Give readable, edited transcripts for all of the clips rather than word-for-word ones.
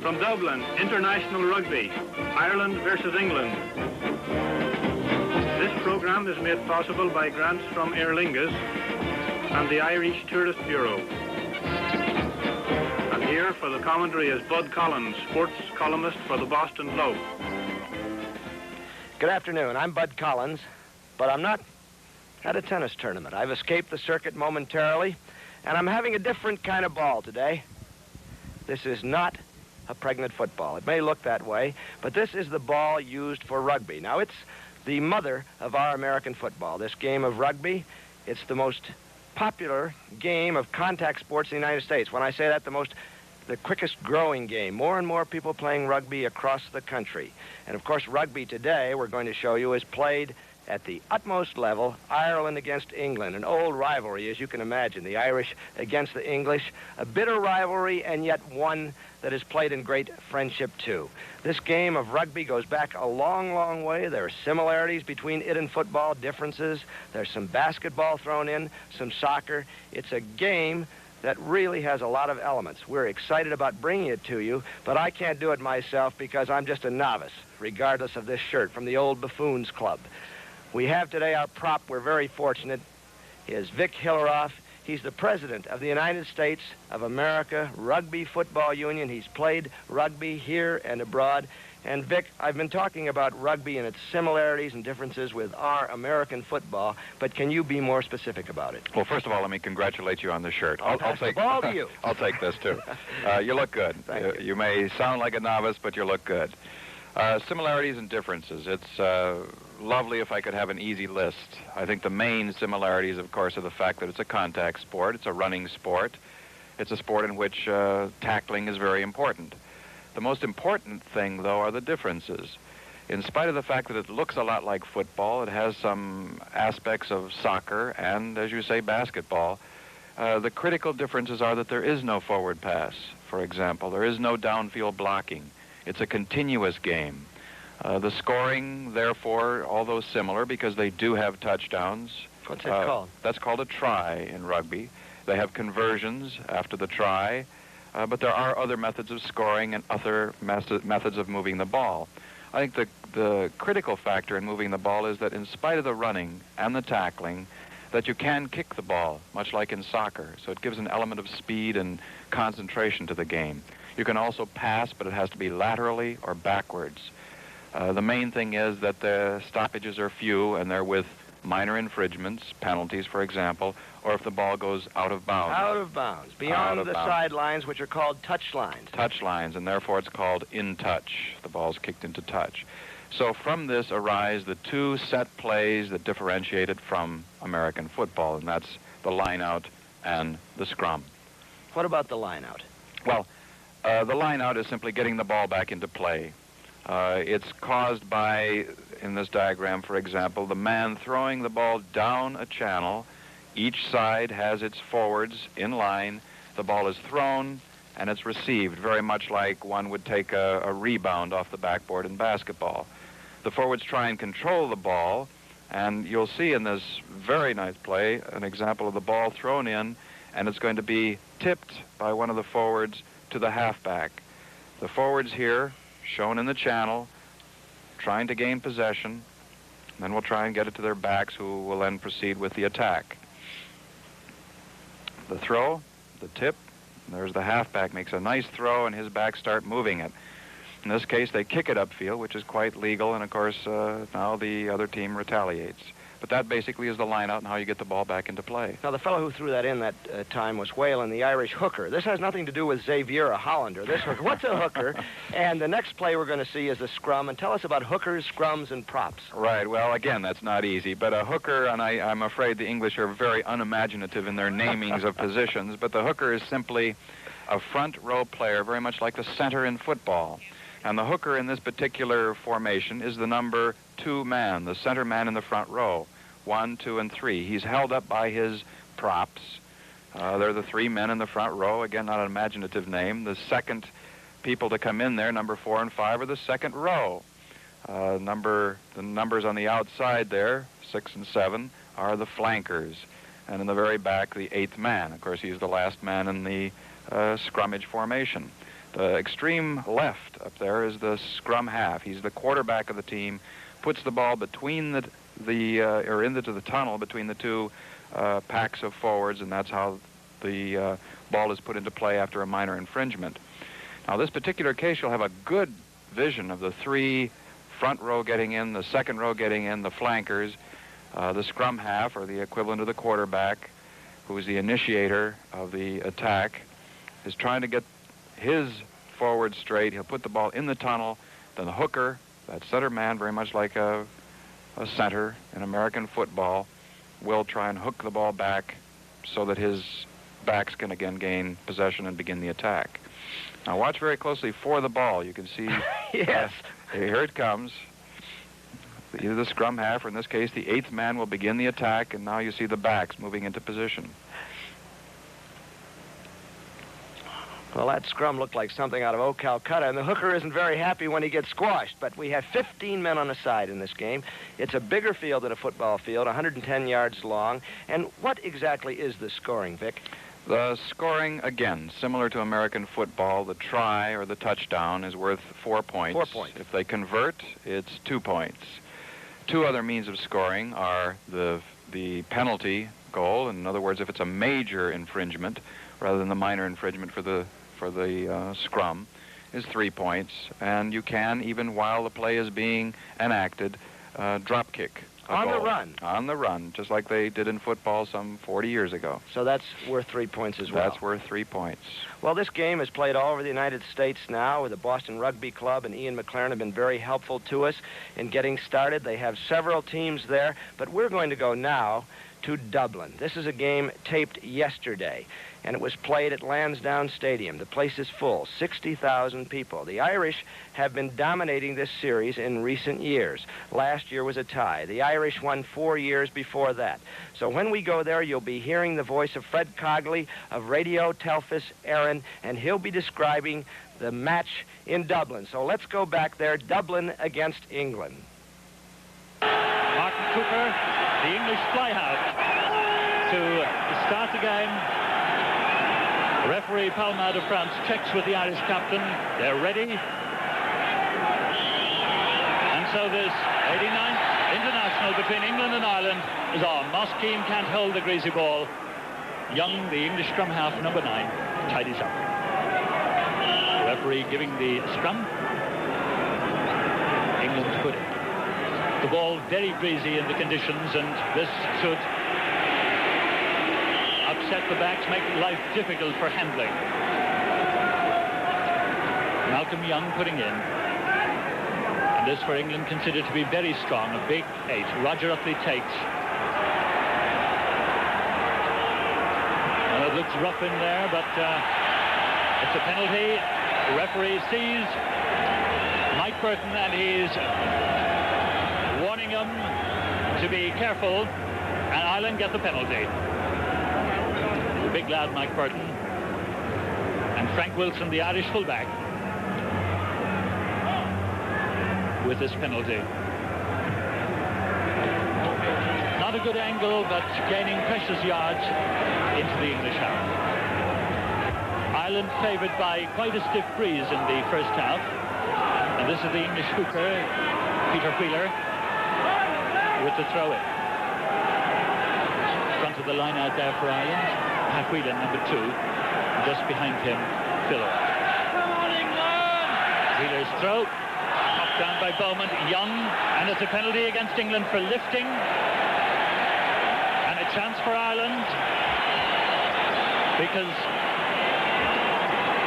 From Dublin, International Rugby, Ireland versus England. This program is made possible by grants from Aer Lingus and the Irish Tourist Bureau. And here for the commentary is Bud Collins, sports columnist for the Boston Globe. Good afternoon. I'm Bud Collins, but I'm not at a tennis tournament. I've escaped the circuit momentarily, and I'm having a different kind of ball today. This is not a pregnant football. It may look that way, but this is the ball used for rugby. Now, it's the mother of our American football. This game of rugby, it's the most popular game of contact sports in the United States. When I say that, the quickest growing game. More and more people playing rugby across the country. And of course, rugby today, we're going to show you, is played at the utmost level, Ireland against England, an old rivalry, as you can imagine, the Irish against the English, a bitter rivalry, and yet one that is played in great friendship, too. This game of rugby goes back a long, long way. There are similarities between it and football, differences. There's some basketball thrown in, some soccer. It's a game that really has a lot of elements. We're excited about bringing it to you, but I can't do it myself because I'm just a novice, regardless of this shirt from the old Buffoons Club. We have today our prop. We're very fortunate. He is Vick Hilarov. He's the president of the United States of America Rugby Football Union. He's played rugby here and abroad. And Vic, I've been talking about rugby and its similarities and differences with our American football, but can you be more specific about it? Well, first of all, let me congratulate you on the shirt. I'll take the ball to you. I'll take this, too. You look good. Thank you. You may sound like a novice, but you look good. Similarities and differences. It's lovely if I could have an easy list. I think the main similarities, of course, are the fact that it's a contact sport. It's a running sport. It's a sport in which tackling is very important. The most important thing, though, are the differences. In spite of the fact that it looks a lot like football, it has some aspects of soccer and, as you say, basketball. The critical differences are that there is no forward pass, for example. There is no downfield blocking. It's a continuous game. The scoring, therefore, although similar, because they do have touchdowns. What's that called? That's called a try in rugby. They have conversions after the try. But there are other methods of scoring and other methods of moving the ball. I think the critical factor in moving the ball is that in spite of the running and the tackling, that you can kick the ball, much like in soccer. So it gives an element of speed and concentration to the game. You can also pass, but it has to be laterally or backwards. The main thing is that the stoppages are few, and they're with minor infringements, penalties, for example, or if the ball goes out of bounds. Out of bounds, beyond the sidelines, which are called touch lines. Touch lines, and therefore it's called in touch. The ball's kicked into touch. So from this arise the two set plays that differentiate it from American football, and that's the line-out and the scrum. What about the line-out? Well, the line-out is simply getting the ball back into play. It's caused by, in this diagram, for example, the man throwing the ball down a channel. Each side has its forwards in line. The ball is thrown, and it's received, very much like one would take a rebound off the backboard in basketball. The forwards try and control the ball, and you'll see in this very nice play an example of the ball thrown in, and it's going to be tipped by one of the forwards to the halfback. The forwards here, shown in the channel, trying to gain possession. Then we'll try and get it to their backs, who will then proceed with the attack. The throw, the tip, there's the halfback, makes a nice throw, and his backs start moving it. In this case, they kick it upfield, which is quite legal, and of course, now the other team retaliates. But that basically is the line-out and how you get the ball back into play. Now, the fellow who threw that in that time was Whalen, the Irish hooker. This has nothing to do with Xavier, a Hollander. This hooker. What's a hooker? And the next play we're going to see is the scrum. And tell us about hookers, scrums, and props. Right. Well, again, that's not easy. But a hooker, and I'm afraid the English are very unimaginative in their namings of positions, but the hooker is simply a front row player, very much like the center in football. And the hooker in this particular formation is the number 2 man, the center man in the front row. 1, 2, and 3. He's held up by his props. They're the 3 men in the front row. Again, not an imaginative name. The second people to come in there, number 4 and 5, are the second row. The numbers on the outside there, 6 and 7, are the flankers. And in the very back, the 8th man. Of course, he's the last man in the scrummage formation. The extreme left up there is the scrum half. He's the quarterback of the team, puts the ball between or into the tunnel between the two packs of forwards, and that's how the ball is put into play after a minor infringement. Now, this particular case, you'll have a good vision of the three front row getting in, the second row getting in, the flankers, the scrum half, or the equivalent of the quarterback, who is the initiator of the attack, is trying to get his forward straight. He'll put the ball in the tunnel. Then the hooker, that center man, very much like a center in American football, will try and hook the ball back so that his backs can again gain possession and begin the attack. Now watch very closely for the ball. You can see yes. Here it comes. Either the scrum half, or in this case the eighth man, will begin the attack, and now you see the backs moving into position. Well, that scrum looked like something out of Old Calcutta, and the hooker isn't very happy when he gets squashed. But we have 15 men on the side in this game. It's a bigger field than a football field, 110 yards long. And what exactly is the scoring, Vic? The scoring, again, similar to American football, the try or the touchdown is worth 4 points. 4 points. If they convert, it's 2 points. Two other means of scoring are the penalty goal. In other words, if it's a major infringement rather than the minor infringement for the scrum, is 3 points. And you can, even while the play is being enacted, drop kick. On the run. On the run, just like they did in football some 40 years ago. So that's worth 3 points as well. That's worth 3 points. Well, this game is played all over the United States now. The Boston Rugby Club and Ian McLaren have been very helpful to us in getting started. They have several teams there, but we're going to go now to Dublin. This is a game taped yesterday, and it was played at Lansdowne Stadium. The place is full, 60,000 people. The Irish have been dominating this series in recent years. Last year was a tie. The Irish won 4 years before that. So when we go there, you'll be hearing the voice of Fred Cogley of Radio Telfis Erin, and he'll be describing the match in Dublin. So let's go back there, Dublin against England. Martin Cooper, the English fly half, to start the game. Referee Palma de France checks with the Irish captain. They're ready. And so this 89th international between England and Ireland is on. Moskeen can't hold the greasy ball. Young, the English scrum half, number 9, tidies up. The referee giving the scrum. England to put it. The ball very breezy in the conditions, and this should upset the backs, make life difficult for handling. Malcolm Young putting in. And this for England considered to be very strong, a big 8. Roger Utley takes. Well, it looks rough in there, but it's a penalty. The referee sees Mike Burton, and he's warning him to be careful, and Ireland get the penalty. The big lad, Mike Burton, and Frank Wilson, the Irish fullback, with this penalty. Not a good angle, but gaining precious yards into the English half. Ireland favoured by quite a stiff breeze in the first half, and this is the English hooker, Peter Wheeler, with the throw-in. Front of the line out there for Ireland. Pat Whelan, number 2. Just behind him, Hilarov. Wheeler's throw. Popped down by Bowman. Young. And it's a penalty against England for lifting. And a chance for Ireland. Because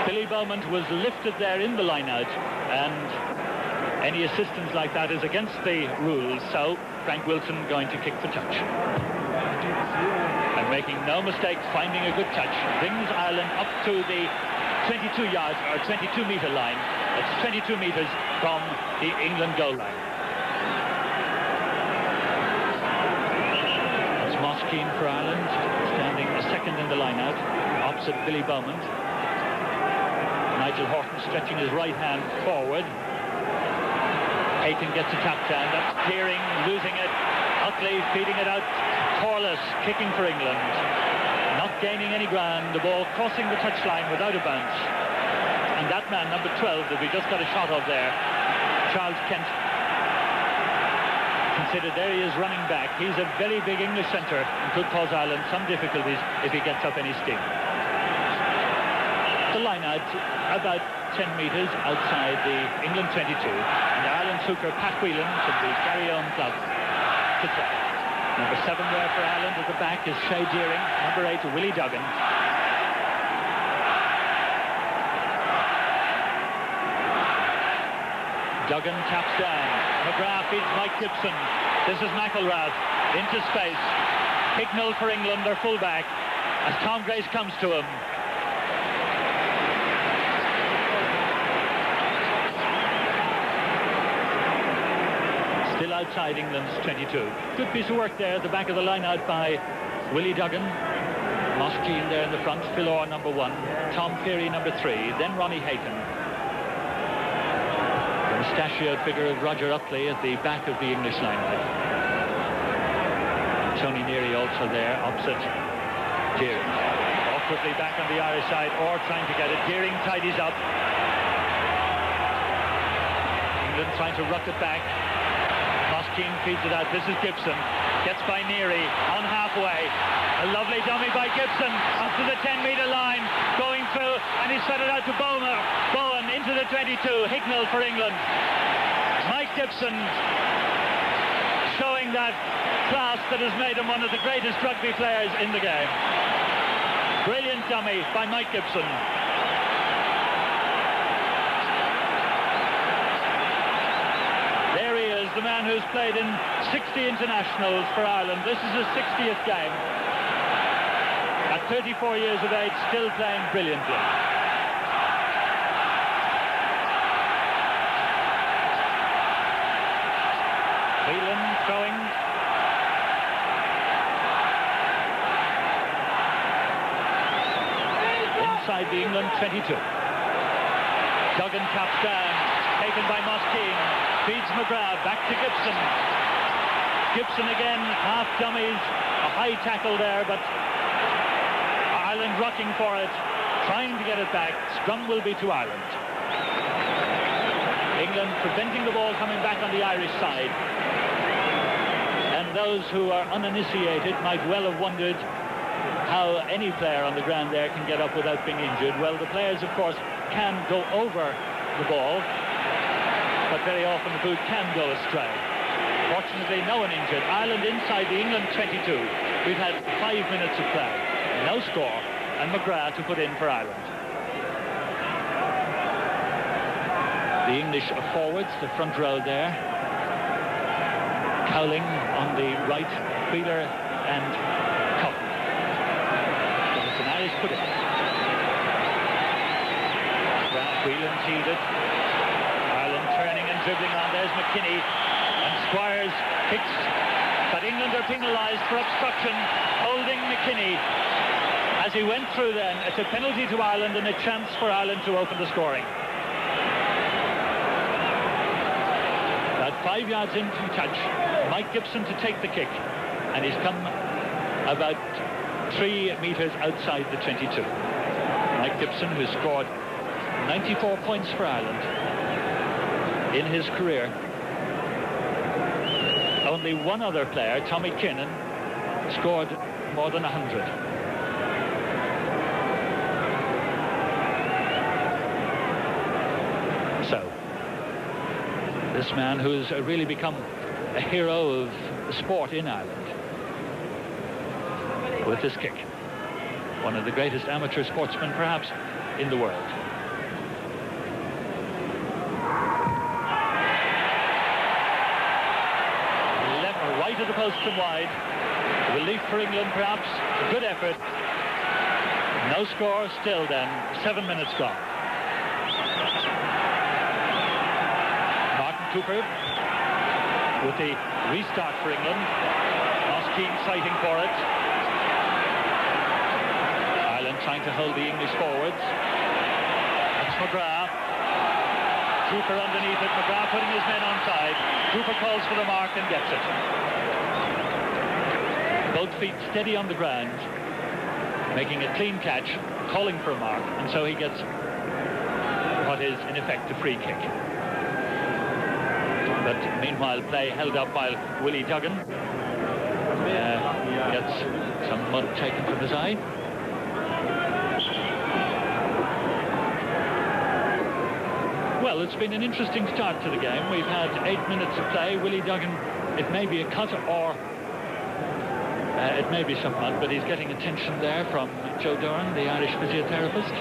Billy Bowman was lifted there in the line-out. And any assistance like that is against the rules. So Frank Wilson going to kick the touch. And making no mistake, finding a good touch, brings Ireland up to the 22 yards or 22-meter line. It's 22 meters from the England goal line. It's Moskeen for Ireland, standing a second in the line-out, opposite Billy Bowman. Nigel Horton stretching his right hand forward. Aiken gets a tap down. That's clearing, losing it. Utley feeding it out. Corliss kicking for England. Not gaining any ground. The ball crossing the touchline without a bounce. And that man, number 12, that we just got a shot of there, Charles Kent. Considered there he is running back. He's a very big English centre and could cause Ireland some difficulties if he gets up any steam. The line out about 10 metres outside the England 22. And the Ireland hooker Pat Whelan from the Garryowen club to try. Number 7 there for Ireland at the back is Shea Deering. Number 8, Willie Duggan. Duggan taps down. McGrath feeds Mike Gibson. This is McElrath into space. Hicknell for England, their fullback, as Tom Grace comes to him. Still outside England's 22. Good piece of work there at the back of the line out by Willie Duggan. Moss Keane there in the front. Phil Orr, number 1. Tom Peary, number 3. Then Ronnie Hayton. Mustachioed figure of Roger Utley at the back of the English line. Tony Neary also there opposite Deering. Awkwardly back on the Irish side, or trying to get it. Deering tidies up. England trying to ruck it back. Moss Keane feeds it out. This is Gibson. Gets by Neary on halfway. A lovely dummy by Gibson up to the 10-metre line, going through, and he's fed it out to Bowen into the 22. Hicknell for England. Mike Gibson showing that class that has made him one of the greatest rugby players in the game. Brilliant dummy by Mike Gibson. There he is, the man who's played in 60 internationals for Ireland. This is his 60th game. At 34 years of age, still playing brilliantly. Whelan throwing. Inside the England 22. Duggan taps down, taken by Moss Keane. Feeds McGrath, back to Gibson. Gibson again, half dummies. A high tackle there, but Ireland rucking for it, trying to get it back. Scrum will be to Ireland. England preventing the ball coming back on the Irish side. And those who are uninitiated might well have wondered how any player on the ground there can get up without being injured. Well, the players, of course, can go over the ball, but very often the boot can go astray. Fortunately, no one injured. Ireland inside the England 22. We've had 5 minutes of play. No score, and McGrath to put in for Ireland. The English forwards, the front row there. Cowling on the right, Wheeler and Cotton. And it's an Irish put-in. Whelan sealed it. Ireland turning and dribbling on. There's McKinney. And Squires kicks. But England are penalised for obstruction, holding McKinney. As he went through then, it's a penalty to Ireland and a chance for Ireland to open the scoring. About 5 yards in from touch, Mike Gibson to take the kick, and he's come about 3 metres outside the 22. Mike Gibson, who scored 94 points for Ireland in his career. Only one other player, Tommy Kiernan, scored more than 100. So, this man who's really become a hero of the sport in Ireland with this kick. One of the greatest amateur sportsmen, perhaps, in the world. Right of the post and wide. Relief for England, perhaps. A good effort. No score still then. 7 minutes gone. Martin Cooper with the restart for England. Moss Keane fighting for it. Ireland trying to hold the English forwards. That's McGrath. Cooper underneath it. McGrath putting his men onside. Cooper calls for the mark and gets it. Both feet steady on the ground, making a clean catch, calling for a mark, and so he gets what is is, in effect, a free kick. But meanwhile, play held up while Willie Duggan gets some mud taken from his eye. Well, it's been an interesting start to the game. We've had 8 minutes of play. Willie Duggan, it may be a cut or it may be some mud, but he's getting attention there from Joe Doran, the Irish physiotherapist.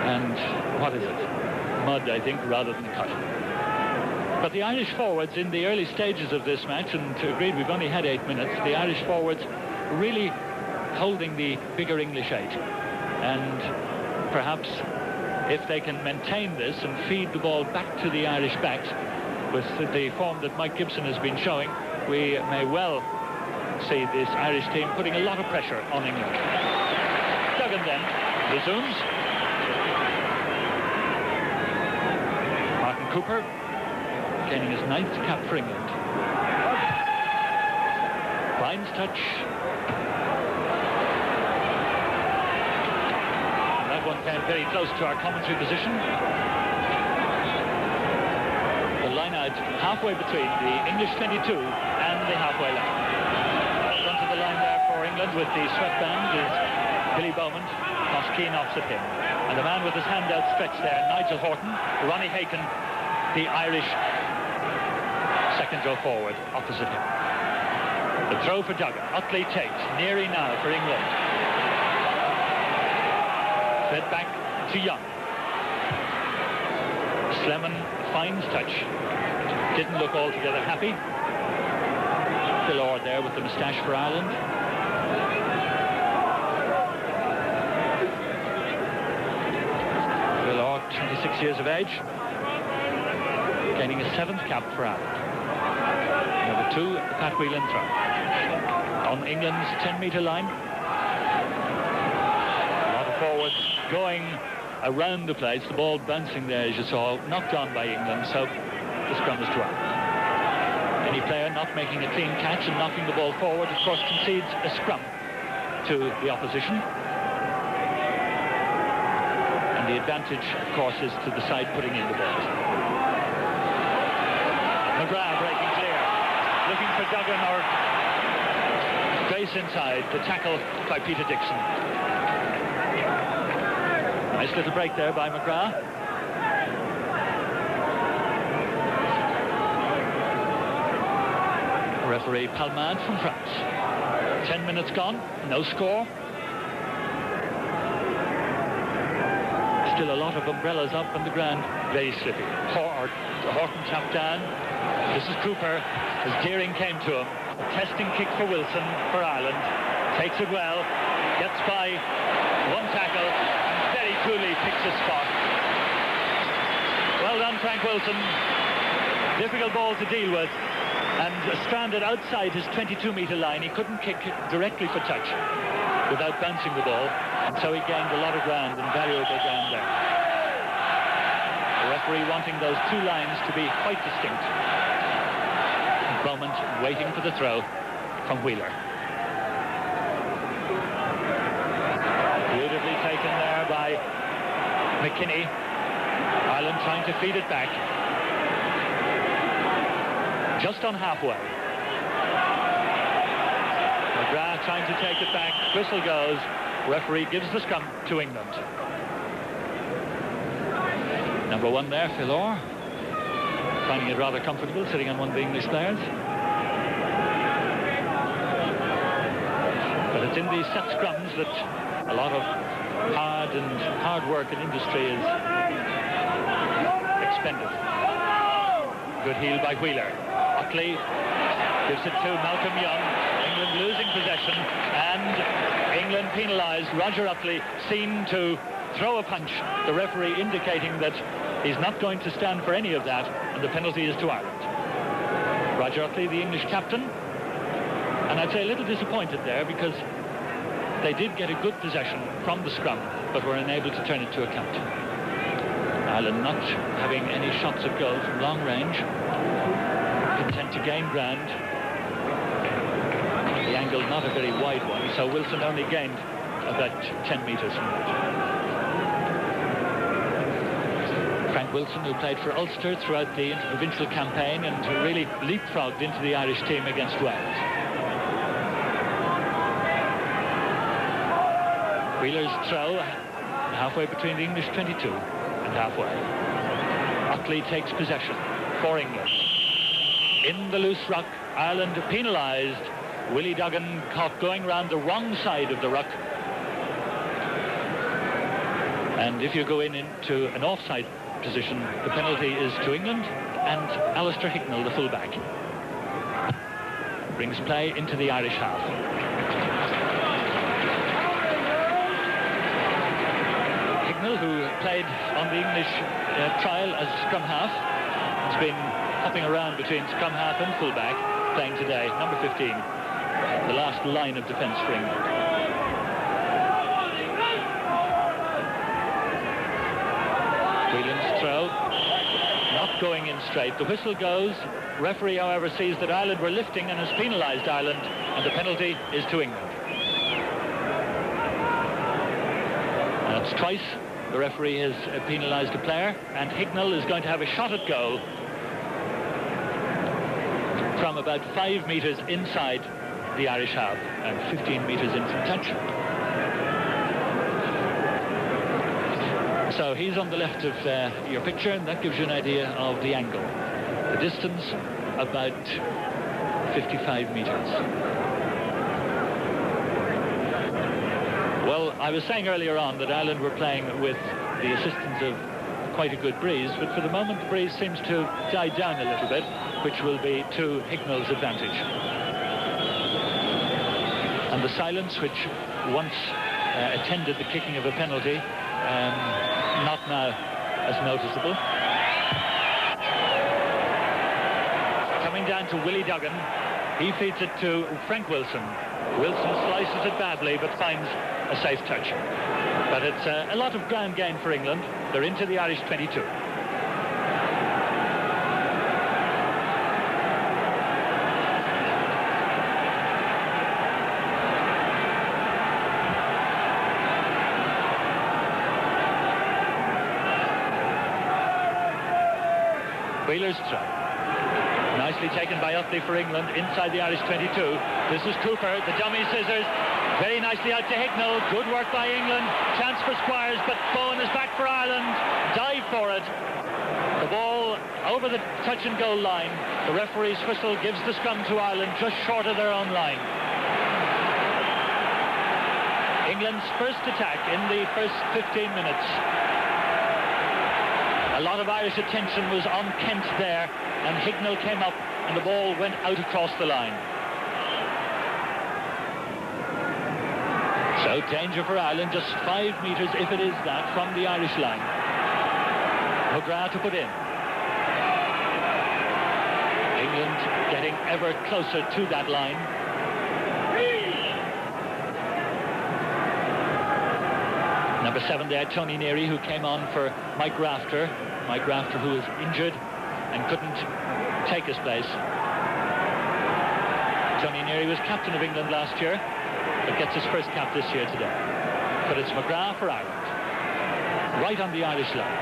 And what is it? Mud, I think, rather than cut. But the Irish forwards in the early stages of this match, and agreed we've only had 8 minutes, the Irish forwards really holding the bigger English 8. And perhaps if they can maintain this and feed the ball back to the Irish backs with the form that Mike Gibson has been showing, we may well see this Irish team putting a lot of pressure on England. Duggan then resumes. Martin Cooper gaining his 9th cap for England. Fine's touch. And that one came very close to our commentary position. The line out halfway between the English 22 and the halfway line. Front of the line there for England with the sweatband is Billy Bowman. Moskeen opposite him. And the man with his hand outstretched there, Nigel Horton, Ronnie Haken, the Irish second row forward opposite him. The throw for Duggan. Utley takes. Neary now for England. Fed back to Young. Slemon finds touch. Didn't look altogether happy. Phil Orr there with the moustache for Ireland. Phil Orr, 26 years of age. Gaining a 7th cap for Ireland. Number 2, the Pat Whelan throw. On England's 10-metre line. A lot of forwards going around the place. The ball bouncing there, as you saw, knocked on by England, so the scrum is to Ireland. Any player not making a clean catch and knocking the ball forward, of course, concedes a scrum to the opposition. And the advantage, of course, is to the side putting in the ball. McGrath breaking clear, looking for Duggan or Grace inside, the tackle by Peter Dixon. Nice little break there by McGrath. Referee Palmade from France. 10 minutes gone, no score. Still a lot of umbrellas up on the ground, very slippy. Horton tapped down. This is Cooper, as Deering came to him. A testing kick for Wilson for Ireland. Takes it well, gets by one tackle, and very coolly picks his spot. Well done, Frank Wilson. Difficult ball to deal with, and stranded outside his 22-metre line. He couldn't kick directly for touch without bouncing the ball, and so he gained a lot of ground, and valuable ground there. The referee wanting those two lines to be quite distinct. Bowman waiting for the throw from Wheeler. Beautifully taken there by McKinney. Ireland trying to feed it back. Just on halfway. McGrath trying to take it back. Whistle goes. Referee gives the scrum to England. Number 1 there, Phil Orr. Finding it rather comfortable sitting on one of the English players. But it's in these set scrums that a lot of hard work and industry is expended. Good heel by Wheeler. Utley gives it to Malcolm Young. England losing possession, and England penalised. Roger Utley seen to throw a punch. The referee indicating that he's not going to stand for any of that, and the penalty is to Ireland. Roger Utley, the English captain, and I'd say a little disappointed there because they did get a good possession from the scrum, but were unable to turn it to account. Ireland not having any shots at goal from long range, content to gain ground. The angle not a very wide one, so Wilson only gained about 10 metres from it. Wilson, who played for Ulster throughout the interprovincial campaign and who really leapfrogged into the Irish team against Wales. Wheeler's throw, halfway between the English 22 and halfway. Buckley takes possession for England. In the loose ruck, Ireland penalised. Willie Duggan caught going round the wrong side of the ruck. And if you go into an offside position, the penalty is to England and Alistair Hicknell, the fullback. Brings play into the Irish half. Hicknell, who played on the English trial as scrum half, has been hopping around between scrum half and fullback, playing today, number 15, the last line of defence for England. Whelan's throw, not going in straight. The whistle goes. Referee, however, sees that Ireland were lifting and has penalised Ireland, and the penalty is to England. That's twice the referee has penalised a player, and Hicknell is going to have a shot at goal from about 5 metres inside the Irish half and 15 metres in from touch. So he's on the left of your picture, and that gives you an idea of the angle. The distance, about 55 metres. Well, I was saying earlier on that Ireland were playing with the assistance of quite a good breeze, but for the moment the breeze seems to die down a little bit, which will be to Hicknell's advantage. And the silence, which once attended the kicking of a penalty, not now as noticeable. Coming down to Willie Duggan, he feeds it to Frank Wilson. Wilson slices it badly but finds a safe touch. But it's a lot of ground gain for England. They're into the Irish 22. Wheeler's throw. Nicely taken by Utley for England inside the Irish 22. This is Cooper, the dummy scissors. Very nicely out to Hicknell. Good work by England. Chance for Squires, but Bowen is back for Ireland. Dive for it. The ball over the touch and goal line. The referee's whistle gives the scrum to Ireland just short of their own line. England's first attack in the first 15 minutes. A lot of Irish attention was on Kent there, and Hicknell came up and the ball went out across the line. So danger for Ireland, just 5 metres, if it is that, from the Irish line. McGrath to put in. England getting ever closer to that line. Number 7 there, Tony Neary, who came on for Mike Rafter. Mike Rafter, who was injured and couldn't take his place. Tony Neary was captain of England last year, but gets his first cap this year today. But it's McGrath for Ireland, right on the Irish line.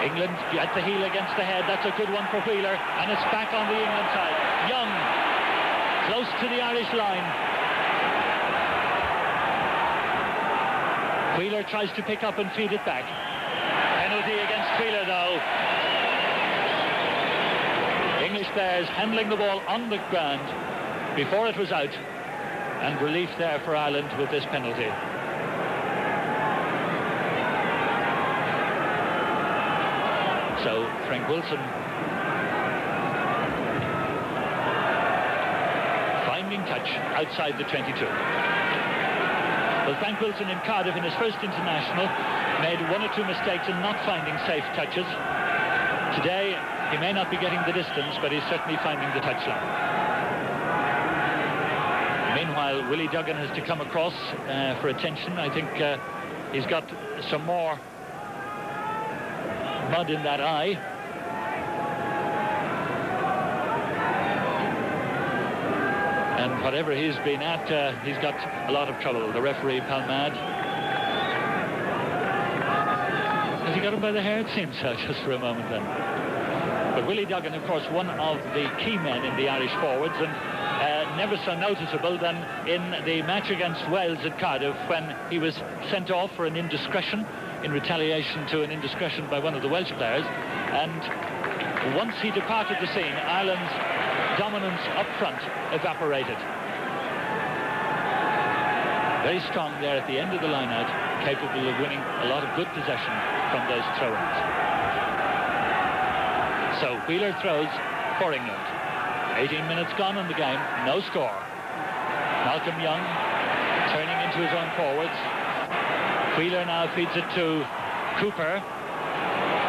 England at the heel against the head. That's a good one for Wheeler, and it's back on the England side. Young, close to the Irish line. Wheeler tries to pick up and feed it back. Penalty against Wheeler, though. English players handling the ball on the ground before it was out, and relief there for Ireland with this penalty. So Frank Wilson finding touch outside the 22. Well, Frank Wilson in Cardiff in his first international made 1 or 2 mistakes in not finding safe touches. Today, he may not be getting the distance, but he's certainly finding the touchline. Meanwhile, Willie Duggan has to come across for attention. I think he's got some more mud in that eye. And whatever he's been at, he's got a lot of trouble. The referee, Palmad, Has he got him by the hair? It seems so, just for a moment then. But Willie Duggan, of course, one of the key men in the Irish forwards, and never so noticeable than in the match against Wales at Cardiff, when he was sent off for an indiscretion in retaliation to an indiscretion by one of the Welsh players. And once he departed the scene, Ireland's dominance up front evaporated. Very strong there at the end of the line-out, capable of winning a lot of good possession from those throw-ins. So Wheeler throws for England. 18 minutes gone in the game, no score. Malcolm Young turning into his own forwards. Wheeler now feeds it to Cooper,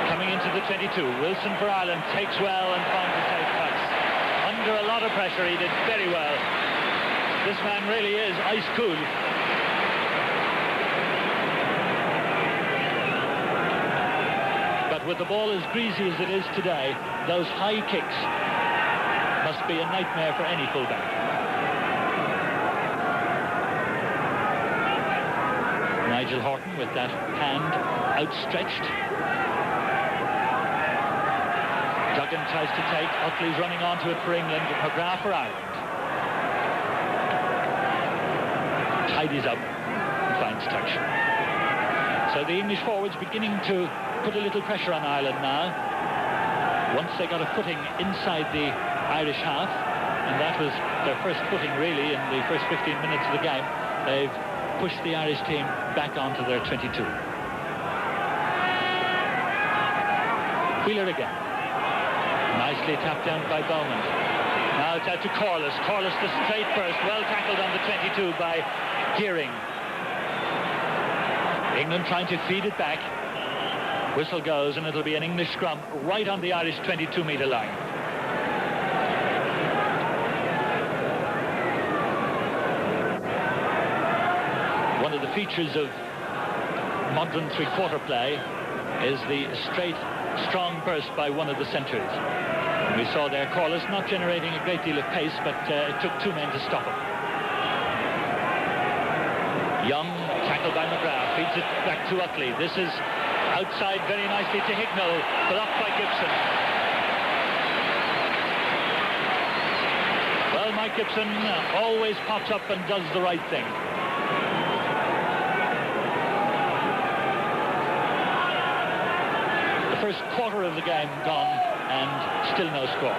coming into the 22. Wilson for Ireland takes well and finds a safe touch. Under a lot of pressure, he did very well. This man really is ice cool. But with the ball as greasy as it is today, those high kicks must be a nightmare for any fullback. Nigel Horton with that hand outstretched. Duggan tries to take. Utley's running onto it for England. McGrath for Ireland. Tidies up and finds touch. So the English forwards beginning to put a little pressure on Ireland now. Once they got a footing inside the Irish half, and that was their first footing really in the first 15 minutes of the game, they've pushed the Irish team back onto their 22. Wheeler again. Nicely tapped down by Bowman. Now it's out to Corliss. Corliss the straight burst, well tackled on the 22 by Gearing. England trying to feed it back. Whistle goes and it'll be an English scrum right on the Irish 22-metre line. One of the features of modern three-quarter play is the straight, strong burst by one of the centres. And we saw there Corliss not generating a great deal of pace, but it took two men to stop him. Young, tackled by McGrath, feeds it back to Utley. This is outside very nicely to Hicknell, blocked by Gibson. Well, Mike Gibson always pops up and does the right thing. The first quarter of the game gone and still no score.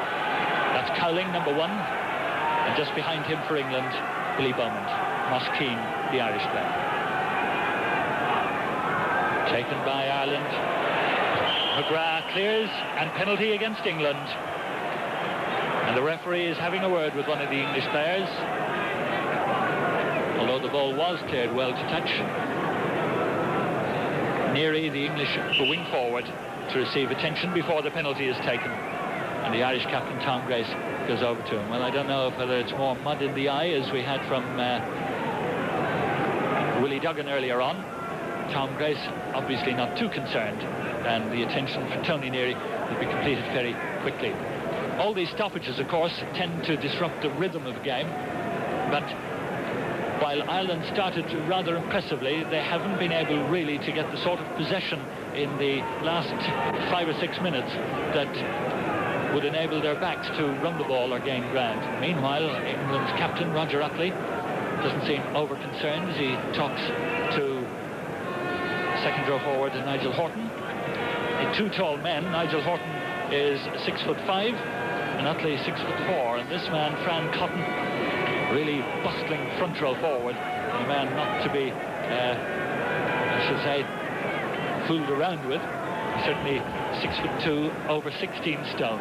That's Cowling, number one, and just behind him for England, Billy Beaumont. Moss Keane, the Irish player. Taken by Ireland. McGrath clears, and penalty against England. And the referee is having a word with one of the English players. Although the ball was cleared well to touch. Neary, the English wing forward, to receive attention before the penalty is taken. And the Irish captain, Tom Grace, goes over to him. Well, I don't know whether it's more mud in the eye, as we had from Willie Duggan earlier on. Tom Grace obviously not too concerned, and the attention for Tony Neary will be completed very quickly. All these stoppages, of course, tend to disrupt the rhythm of the game, but while Ireland started rather impressively, they haven't been able really to get the sort of possession in the last 5 or 6 minutes that would enable their backs to run the ball or gain ground. Meanwhile, England's captain, Roger Utley, doesn't seem over-concerned as he talks to second row forward Nigel Horton. The two tall men. Nigel Horton is 6'5", and Utley 6'4", and this man, Fran Cotton, really bustling front row forward, and a man not to be, I should say, fooled around with. He's certainly 6'2", over 16 stone.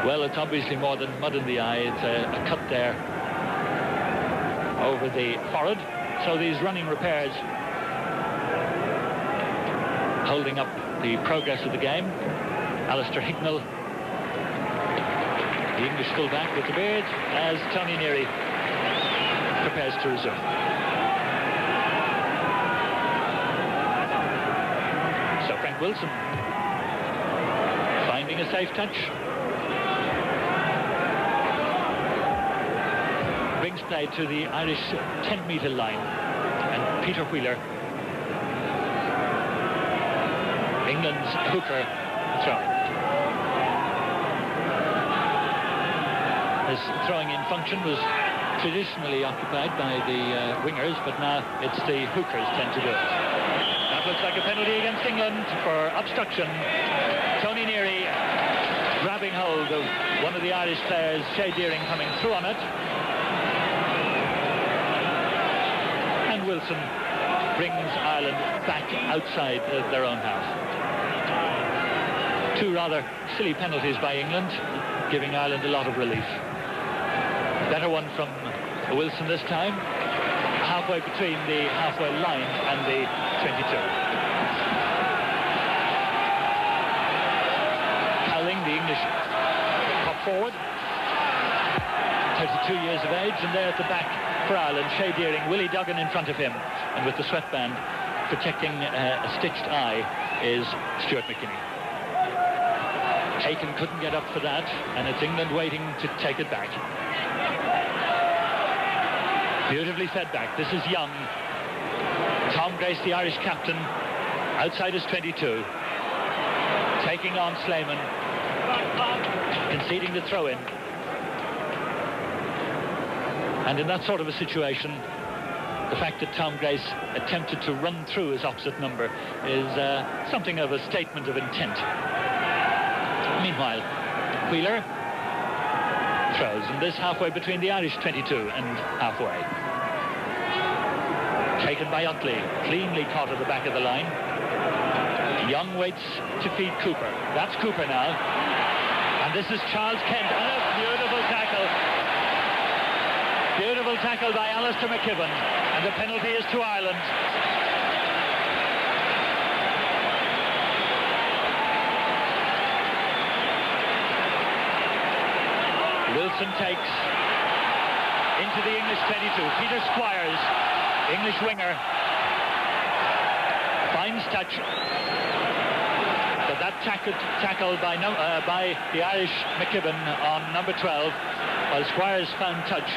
Well, it's obviously more than mud in the eye. It's a cut there over the forehead. So these running repairs holding up the progress of the game. Alistair Hicknell, the English fullback with the beard, as Tony Neary prepares to resume. So Frank Wilson finding a safe touch. Brings play to the Irish 10-metre line, and Peter Wheeler England's hooker throwing. This throwing-in function was traditionally occupied by the wingers, but now it's the hookers tend to do it. That looks like a penalty against England for obstruction. Tony Neary grabbing hold of one of the Irish players, Shea Deering, coming through on it. And Wilson brings Ireland back outside their own half. Two rather silly penalties by England, giving Ireland a lot of relief. Better one from Wilson this time, halfway between the halfway line and the 22. Cowling, the English top forward, 32 years of age, and there at the back for Ireland, Shea Deering, Willie Duggan in front of him, and with the sweatband protecting a stitched eye is Stuart McKinney. Aiken couldn't get up for that, and it's England waiting to take it back. Beautifully fed back. This is Young. Tom Grace, the Irish captain, outside his 22. Taking on Slayman. Conceding the throw-in. And in that sort of a situation, the fact that Tom Grace attempted to run through his opposite number is something of a statement of intent. Meanwhile, Wheeler throws, and this halfway between the Irish 22 and halfway. Taken by Utley, cleanly caught at the back of the line. Young waits to feed Cooper. That's Cooper now. And this is Charles Kent, and a beautiful tackle. Beautiful tackle by Alistair McKibben, and the penalty is to Ireland. Wilson takes into the English 22. Peter Squires, English winger, finds touch. But that tackle by the Irish McKibben on number 12, while Squires found touch,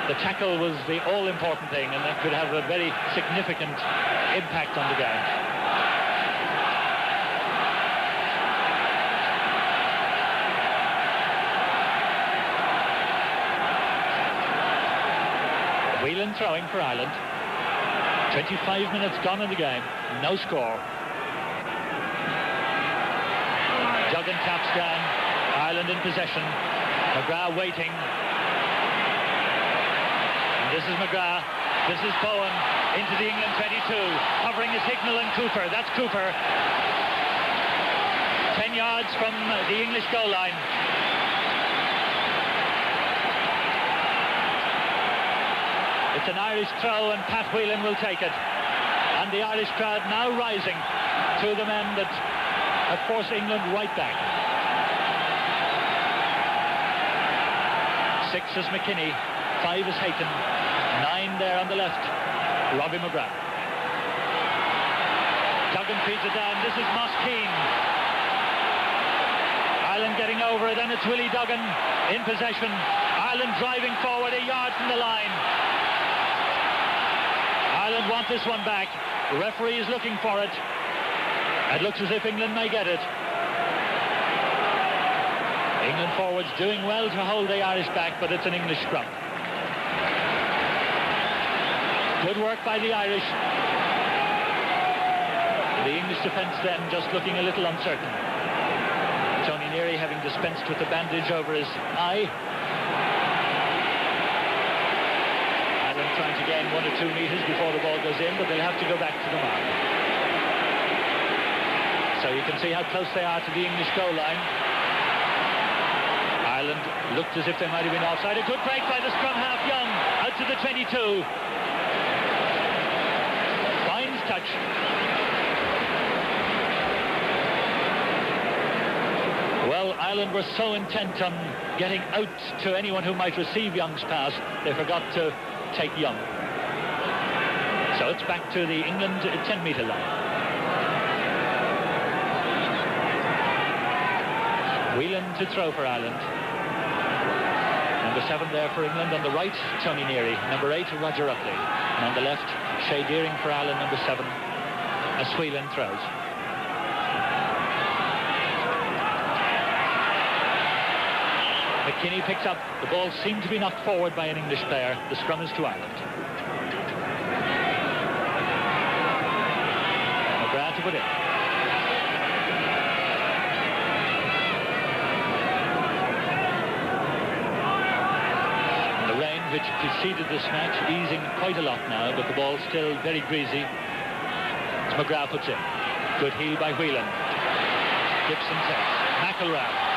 the tackle was the all-important thing, and that could have a very significant impact on the game. Whelan throwing for Ireland. 25 minutes gone in the game. No score. Duggan taps down. Ireland in possession. McGrath waiting. And this is McGrath. This is Bowen into the England 22. Covering is Hicknell and Cooper. That's Cooper. 10 yards from the English goal line. It's an Irish throw, and Pat Whelan will take it. And the Irish crowd now rising to the men that have forced England right back. 6 is McKinney, 5 is Hayton, 9 there on the left, Robbie McGrath. Duggan feeds it down. This is Moss Keane. Ireland getting over it, and it's Willie Duggan in possession. Ireland driving forward a yard from the line. Ireland want this one back. The referee is looking for it. It looks as if England may get it. England forwards doing well to hold the Irish back, but it's an English scrum. Good work by the Irish. The English defence then just looking a little uncertain. Tony Neary having dispensed with the bandage over his eye. Trying to gain 1 or 2 metres before the ball goes in, but they'll have to go back to the mark. So you can see how close they are to the English goal line. Ireland looked as if they might have been offside. A good break by the scrum half, Young, out to the 22. Finds touch. Well, Ireland were so intent on getting out to anyone who might receive Young's pass, they forgot to take Young. So it's back to the England 10-metre line. Whelan to throw for Ireland. Number 7 there for England. On the right, Tony Neary. Number 8, Roger Utley. And on the left, Shea Deering for Ireland, number 7, as Whelan throws. McKinney picks up. The ball seemed to be knocked forward by an English player. The scrum is to Ireland. McGrath to put in. The rain, which preceded this match, easing quite a lot now, but the ball still very greasy. As McGrath puts in. Good heel by Whelan. Gibson takes. McElrath.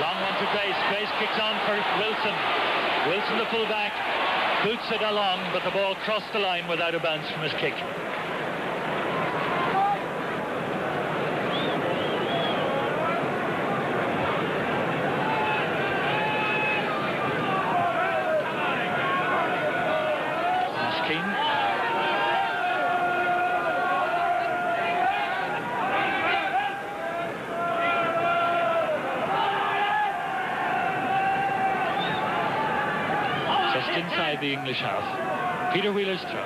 Long one to Grace. Grace kicks on for Wilson. Wilson, the fullback, boots it along, but the ball crossed the line without a bounce from his kick. Inside the English half. Peter Wheeler's throw.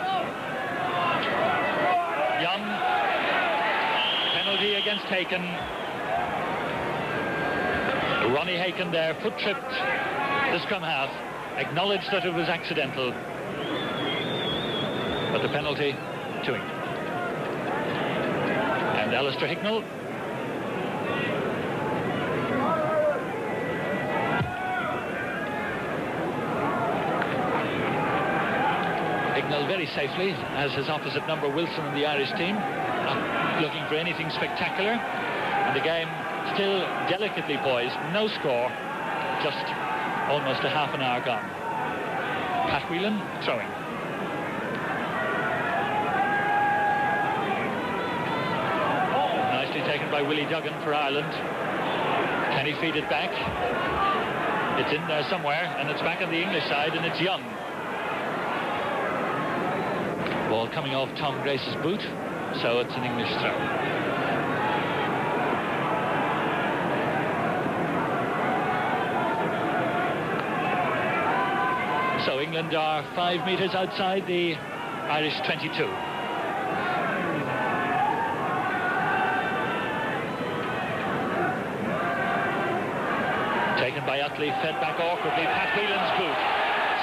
Young. Penalty against Haken. Ronnie Haken there, foot tripped the scrum half. Acknowledged that it was accidental. But the penalty to England. And Alistair Hicknell. Very safely as his opposite number Wilson in the Irish team, not looking for anything spectacular, and the game still delicately poised. No score, just almost a half an hour gone. Pat Whelan throwing. Nicely taken by Willie Duggan for Ireland. Can he feed it back? It's in there somewhere, and it's back on the English side, and it's Young. Ball coming off Tom Grace's boot, so it's an English throw. So England are 5 metres outside the Irish 22. Taken by Utley, fed back awkwardly. Pat Whelan's boot.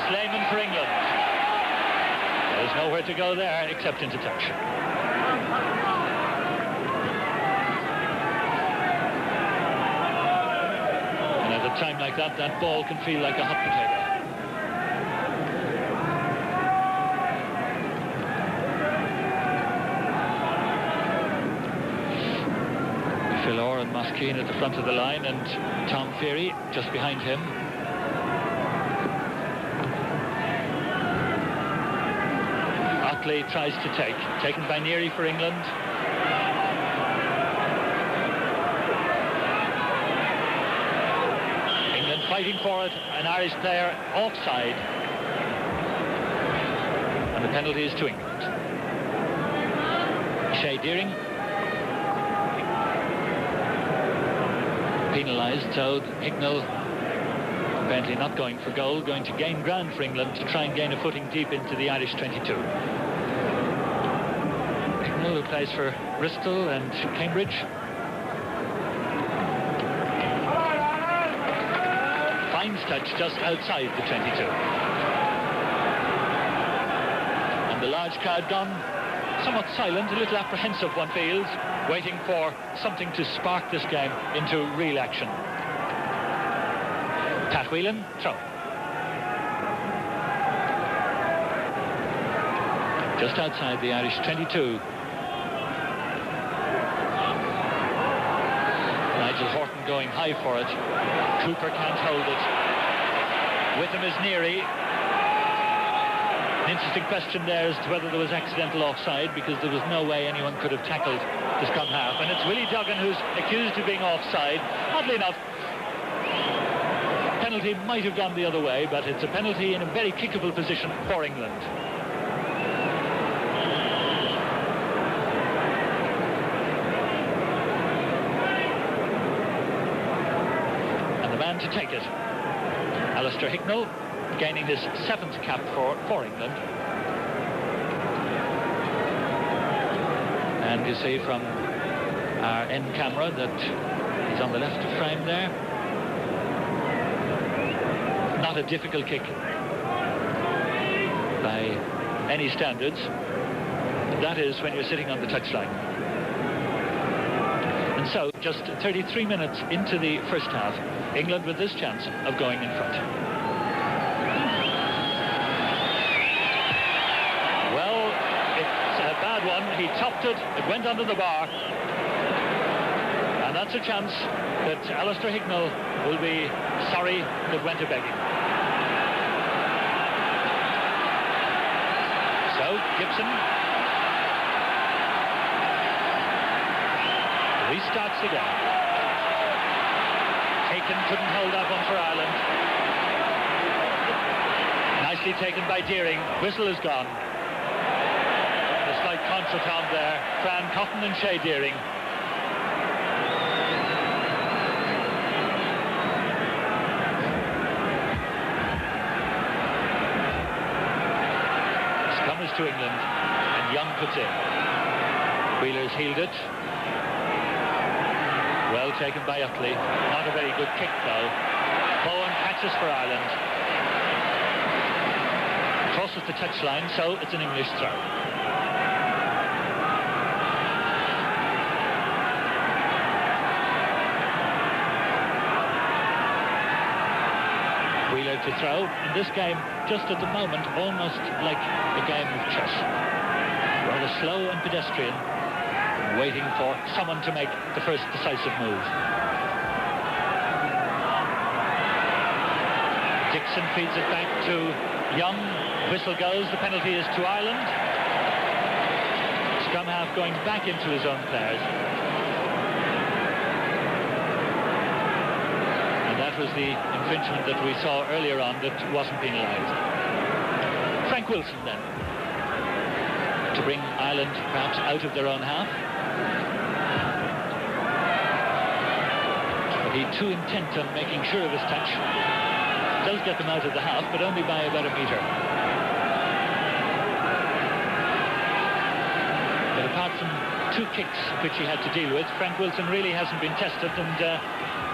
Slayman for England. There's nowhere to go there except into touch. And at a time like that, that ball can feel like a hot potato. Hilarov and Moskeen at the front of the line, and Tom Feary just behind him. Tries to take. Taken by Neary for England. England fighting for it. An Irish player offside. And the penalty is to England. Shea Deering. Penalised, so Hicknell apparently not going for goal, going to gain ground for England to try and gain a footing deep into the Irish 22. Who plays for Bristol and Cambridge. Finds touch just outside the 22. And the large crowd gone somewhat silent, a little apprehensive, one feels, waiting for something to spark this game into real action. Pat Whelan, throw. Just outside the Irish 22. Nigel Horton going high for it. Cooper can't hold it. With him is Neary. An interesting question there as to whether there was accidental offside, because there was no way anyone could have tackled the scrum half. And it's Willie Duggan who's accused of being offside. Oddly enough, penalty might have gone the other way, but it's a penalty in a very kickable position for England. To take it. Alistair Hicknell gaining his 7th cap for England. And you see from our end camera that he's on the left frame there. not a difficult kick by any standards. That is when you're sitting on the touchline. And so, just 33 minutes into the first half, England with this chance of going in front. Well, it's a bad one. He topped it. It went under the bar. And that's a chance that Alistair Hignell will be sorry that went a-begging. So, Gibson restarts again. Taken, couldn't hold that one for Ireland. Nicely taken by Deering. Whistle is gone. A slight contretemps there. Fran Cotton and Shea Deering. Scrum is to England, and Young puts in. Wheeler's healed it. Well taken by Utley. Not a very good kick, though. Bowen catches for Ireland. Crosses the touchline, so it's an English throw. Wheeler to throw. In this game, just at the moment, almost like a game of chess. Rather slow and pedestrian, waiting for someone to make the first decisive move. Dixon feeds it back to Young. Whistle goes. The penalty is to Ireland. Scrum half going back into his own players. And that was the infringement that we saw earlier on that wasn't penalised. Frank Wilson then, to bring Ireland perhaps out of their own half. But he too intent on making sure of his touch. Does get them out of the half, but only by about a metre. But apart from 2 kicks which he had to deal with, Frank Wilson really hasn't been tested, and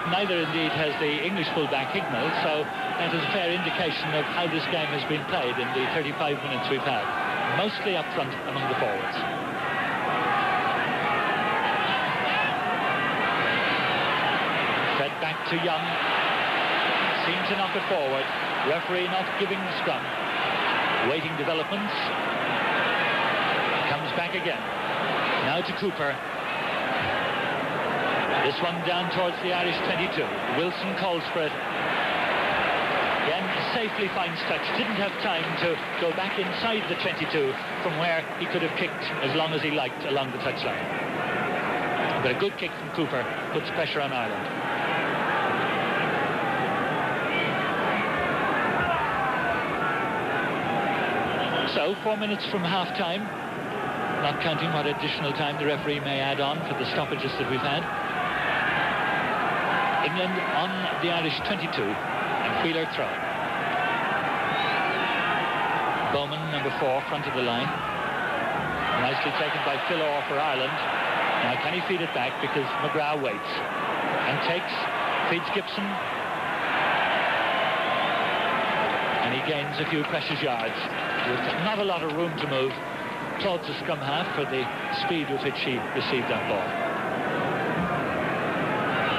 neither indeed has the English fullback Hignell, so that is a fair indication of how this game has been played in the 35 minutes we've had. Mostly up front among the forwards. Fed back to Young. Seemed to knock it forward. Referee not giving the scrum. Waiting developments. Comes back again. Now to Cooper. This one down towards the Irish 22. Wilson calls for it. Again, safely finds touch. Didn't have time to go back inside the 22 from where he could have kicked as long as he liked along the touchline. But a good kick from Cooper puts pressure on Ireland. So, 4 minutes from half-time, not counting what additional time the referee may add on for the stoppages that we've had. England on the Irish 22, and Wheeler throwing. Bowman, number 4, front of the line. Nicely taken by Hilarov for Ireland. Now, can he feed it back, because McGrath waits and takes, feeds Gibson. And he gains a few precious yards with not a lot of room to move. Applauds the scrum half for the speed with which he received that ball.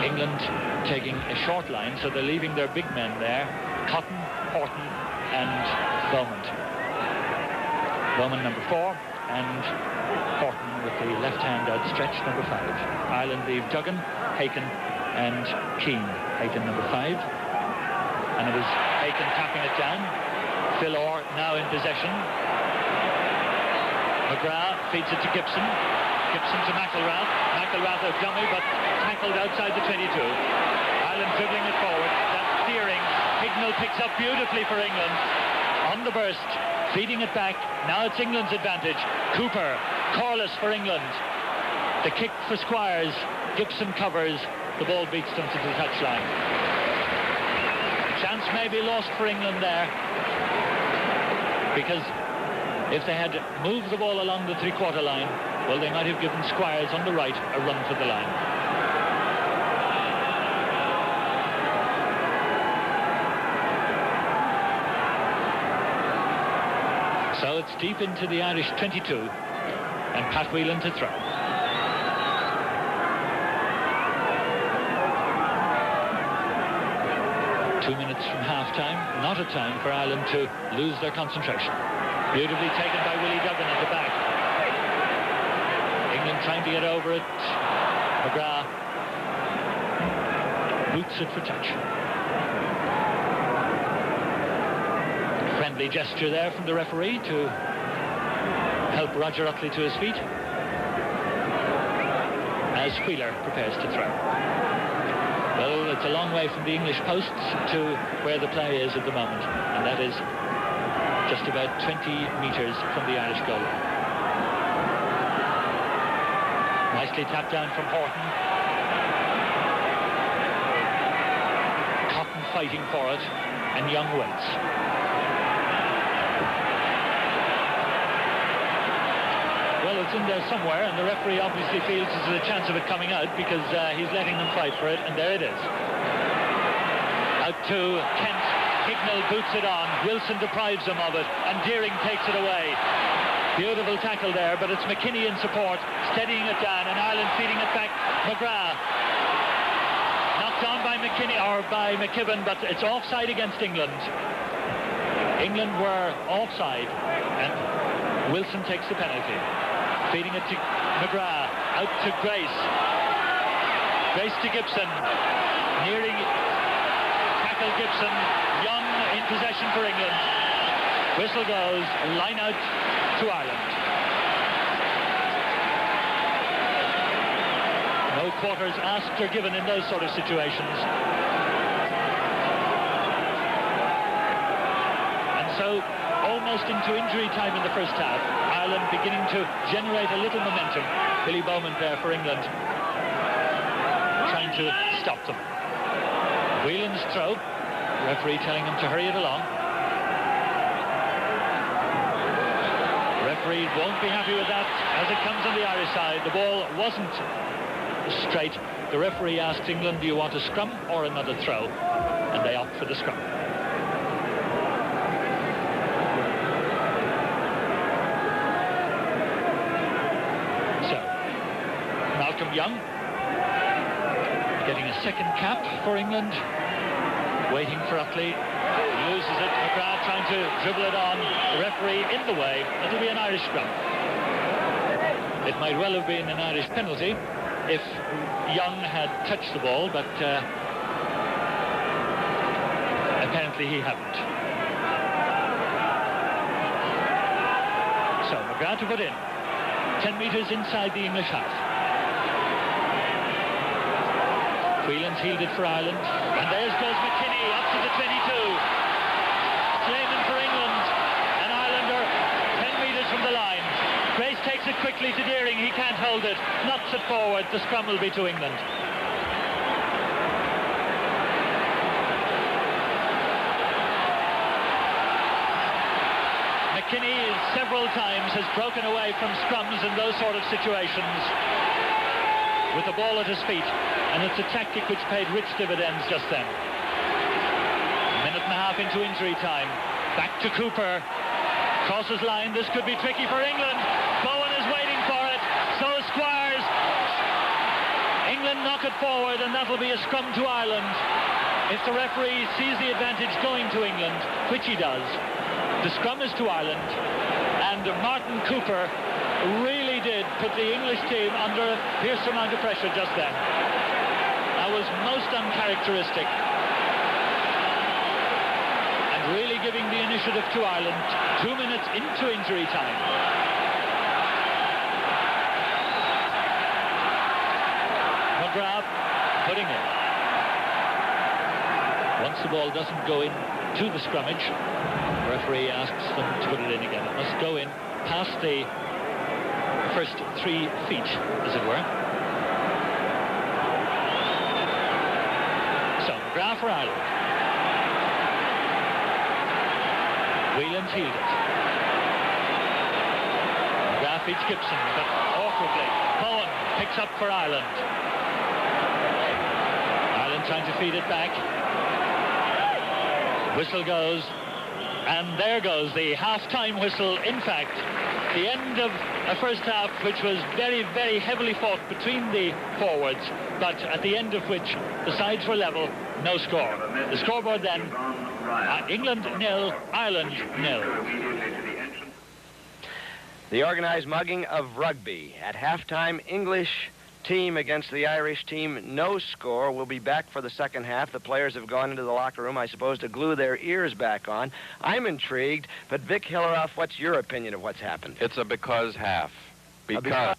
England taking a short line, so they're leaving their big men there. Cotton, Horton and Bowman. Bowman number 4 and Horton with the left hand outstretched, number 5. Ireland leave Duggan, Haken and Keane. Haken number 5. And it was Haken tapping it down. Phil Orr now in possession. McGrath feeds it to Gibson. Gibson to McElrath. McElrath a dummy, but tackled outside the 22. Ireland dribbling it forward. That's Deering. Hignell picks up beautifully for England. On the burst, feeding it back. Now it's England's advantage. Cooper, Corliss for England. The kick for Squires. Gibson covers. The ball beats them to the touchline. Chance may be lost for England there, because if they had moved the ball along the three-quarter line, well, they might have given Squires on the right a run for the line. Well, it's deep into the Irish 22, and Pat Whelan to throw. From half-time, not a time for Ireland to lose their concentration. Beautifully taken by Willie Duggan at the back. England trying to get over it. McGrath boots it for touch. Friendly gesture there from the referee to help Roger Utley to his feet as Wheeler prepares to throw. Well, it's a long way from the English posts to where the play is at the moment, and that is just about 20 metres from the Irish goal. Nicely tapped down from Horton. Cotton fighting for it, and Young waits. Well, it's in there somewhere, and the referee obviously feels there's a chance of it coming out because he's letting them fight for it, and there it is. Out to Kent. Hignell boots it on. Wilson deprives him of it, and Deering takes it away. Beautiful tackle there, but it's McKinney in support, steadying it down, and Ireland feeding it back. McGrath. Knocked on by McKinney, or by McKibben, but it's offside against England. England were offside, and Wilson takes the penalty. Feeding it to McGrath, out to Grace. Grace to Gibson. Nearing tackle Gibson. Young in possession for England. Whistle goes, line out to Ireland. No quarters asked or given in those sort of situations. And so, almost into injury time in the first half. Ireland beginning to generate a little momentum. Billy Bowman there for England, trying to stop them. Whelan's throw. Referee telling him to hurry it along. Referee won't be happy with that as it comes on the Irish side. The ball wasn't straight. The referee asks England, do you want a scrum or another throw? And they opt for the scrum. Young getting a second cap for England, waiting for Utley. He loses it. McGrath trying to dribble it on. The referee in the way. It'll be an Irish scrum. It might well have been an Irish penalty if Young had touched the ball, but apparently he hadn't. So McGrath to put in. 10 metres inside the English half. Whelan's healed it for Ireland, and there goes McKinney up to the 22. Slayman for England, and Ireland are 10 metres from the line. Grace takes it quickly to Deering. He can't hold it, knocks it forward. The scrum will be to England. McKinney several times has broken away from scrums in those sort of situations with the ball at his feet, and it's a tactic which paid rich dividends just then. A minute and a half into injury time. Back to Cooper. Crosses line. This could be tricky for England. Bowen is waiting for it. So is Squires. England knock it forward, and that'll be a scrum to Ireland. If the referee sees the advantage going to England, which he does, the scrum is to Ireland, and Martin Cooper really did put the English team under a fierce amount of pressure just then. That was most uncharacteristic, and really giving the initiative to Ireland 2 minutes into injury time. McGrath putting in. Once the ball doesn't go in to the scrummage, the referee asks them to put it in again. It must go in past the first 3 feet, as it were. So, McGrath for Ireland. Whelan's healed it. McGrath beats Gibson, but awkwardly. Bowen picks up for Ireland. Ireland trying to feed it back. Whistle goes, And there goes the half-time whistle. In fact, the end of a first half which was very, very heavily fought between the forwards, but at the end of which the sides were level, no score. The scoreboard then, England 0, Ireland 0. The organized mugging of Rugby. At halftime, English team against the Irish team, no score. We'll be back for the second half. The players have gone into the locker room, I suppose, to glue their ears back on. I'm intrigued, but Vick, Hilarov, what's your opinion of what's happened? It's a because half. Because.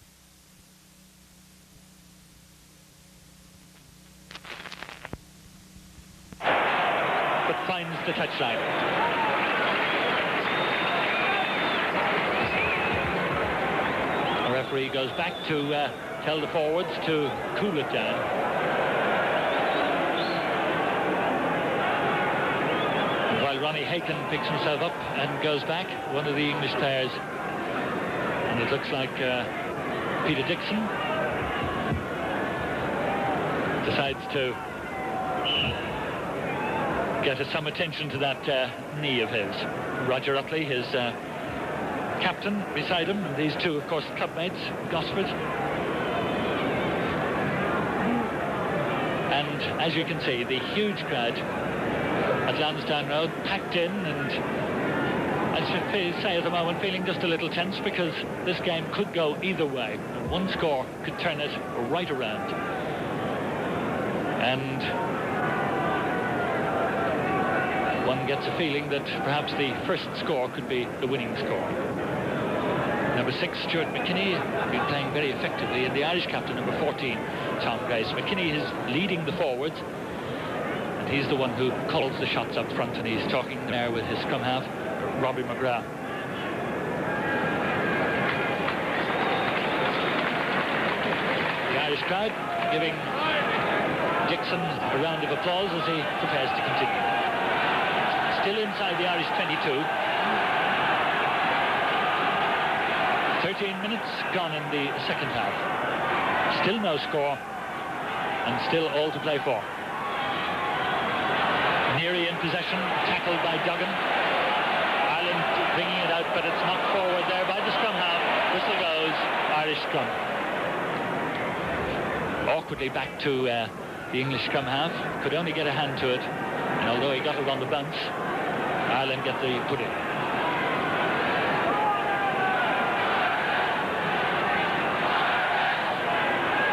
But finds the touchline. The referee goes back to tell the forwards to cool it down. And while Ronnie Haken picks himself up and goes back, one of the English players, and it looks like Peter Dixon, decides to get some attention to that knee of his. Roger Utley, his captain, beside him, and these two, of course, clubmates, Gosford. And as you can see, the huge crowd at Lansdowne Road packed in, and I should say at the moment feeling just a little tense, because this game could go either way. One score could turn it right around. And one gets a feeling that perhaps the first score could be the winning score. Number 6, Stuart McKinney, been playing very effectively, and the Irish captain, number 14, Tom Grace. McKinney is leading the forwards, and he's the one who calls the shots up front, and he's talking there with his scrum half, Robbie McGrath. The Irish crowd giving Dixon a round of applause as he prepares to continue. Still inside the Irish 22. 13 minutes gone in the second half. Still no score, and still all to play for. Neary in possession, tackled by Duggan. Ireland bringing it out, but it's knocked forward there by the scrum half. Whistle goes, Irish scrum. Awkwardly back to the English scrum half. Could only get a hand to it, and although he got it on the bounce, Ireland get the pudding.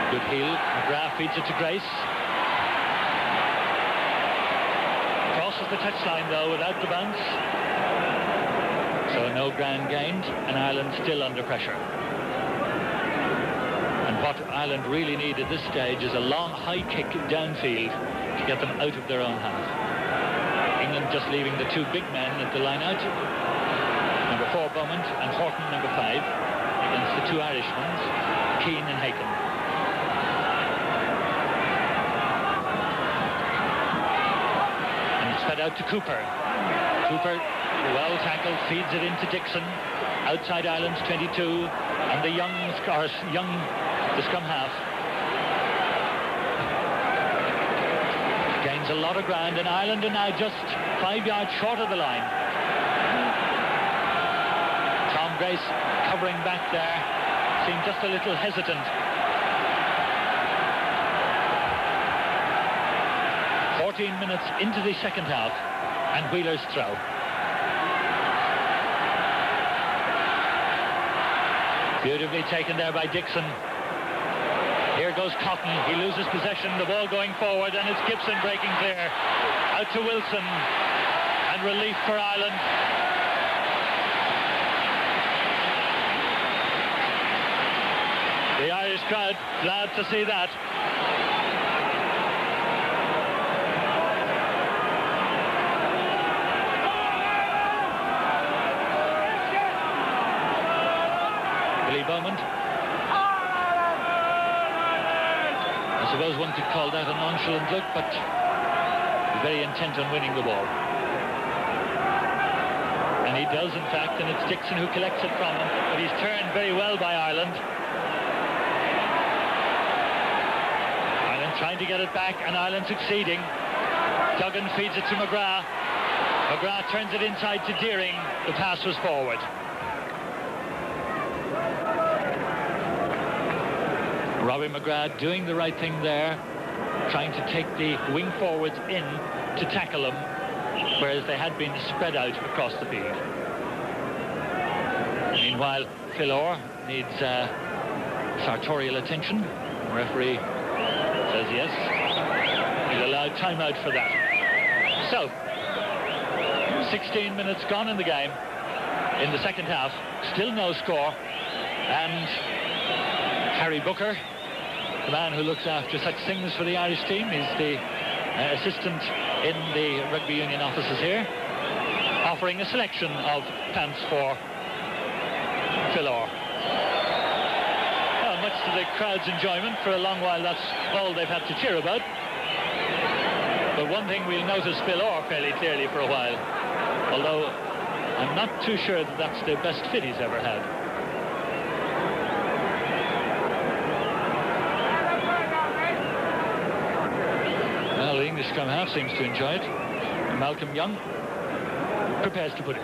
Good heel. McGrath feeds it to Grace. Crosses the touchline though without the bounce. So no ground gained, and Ireland still under pressure. And what Ireland really need at this stage is a long high kick downfield to get them out of their own half. England just leaving the two big men at the line out. Number 4 Beaumont and Horton, number 5, against the two Irish ones, Keane and Haken. Fed out to Cooper. Cooper, well tackled, feeds it into Dixon. Outside Ireland's 22, and the the scrum half gains a lot of ground, and Ireland are now just 5 yards short of the line. Tom Grace covering back there, seemed just a little hesitant. 14 minutes into the second half, and Wheeler's throw. Beautifully taken there by Dixon. Here goes Cotton. He loses possession, the ball going forward, and it's Gibson breaking clear. Out to Wilson, and relief for Ireland. The Irish crowd glad to see that. Beaumont. I suppose one could call that a nonchalant look, but he's very intent on winning the ball. And he does, in fact, and it's Dixon who collects it from him, but he's turned very well by Ireland. Ireland trying to get it back, and Ireland succeeding. Duggan feeds it to McGrath. McGrath turns it inside to Deering. The pass was forward. Robbie McGrath doing the right thing there, trying to take the wing forwards in to tackle them, whereas they had been spread out across the field. Meanwhile, Phil Orr needs sartorial attention. The referee says yes. He'll allow timeout for that. So, 16 minutes gone in the game, in the second half, still no score, and Harry Booker, the man who looks after such things for the Irish team, is the assistant in the rugby union offices here, offering a selection of pants for Phil Orr. Well, much to the crowd's enjoyment, for a long while that's all they've had to cheer about. But one thing we'll notice Phil Orr fairly clearly for a while, although I'm not too sure that that's the best fit he's ever had. Well, the English scrum half seems to enjoy it. Malcolm Young prepares to put it.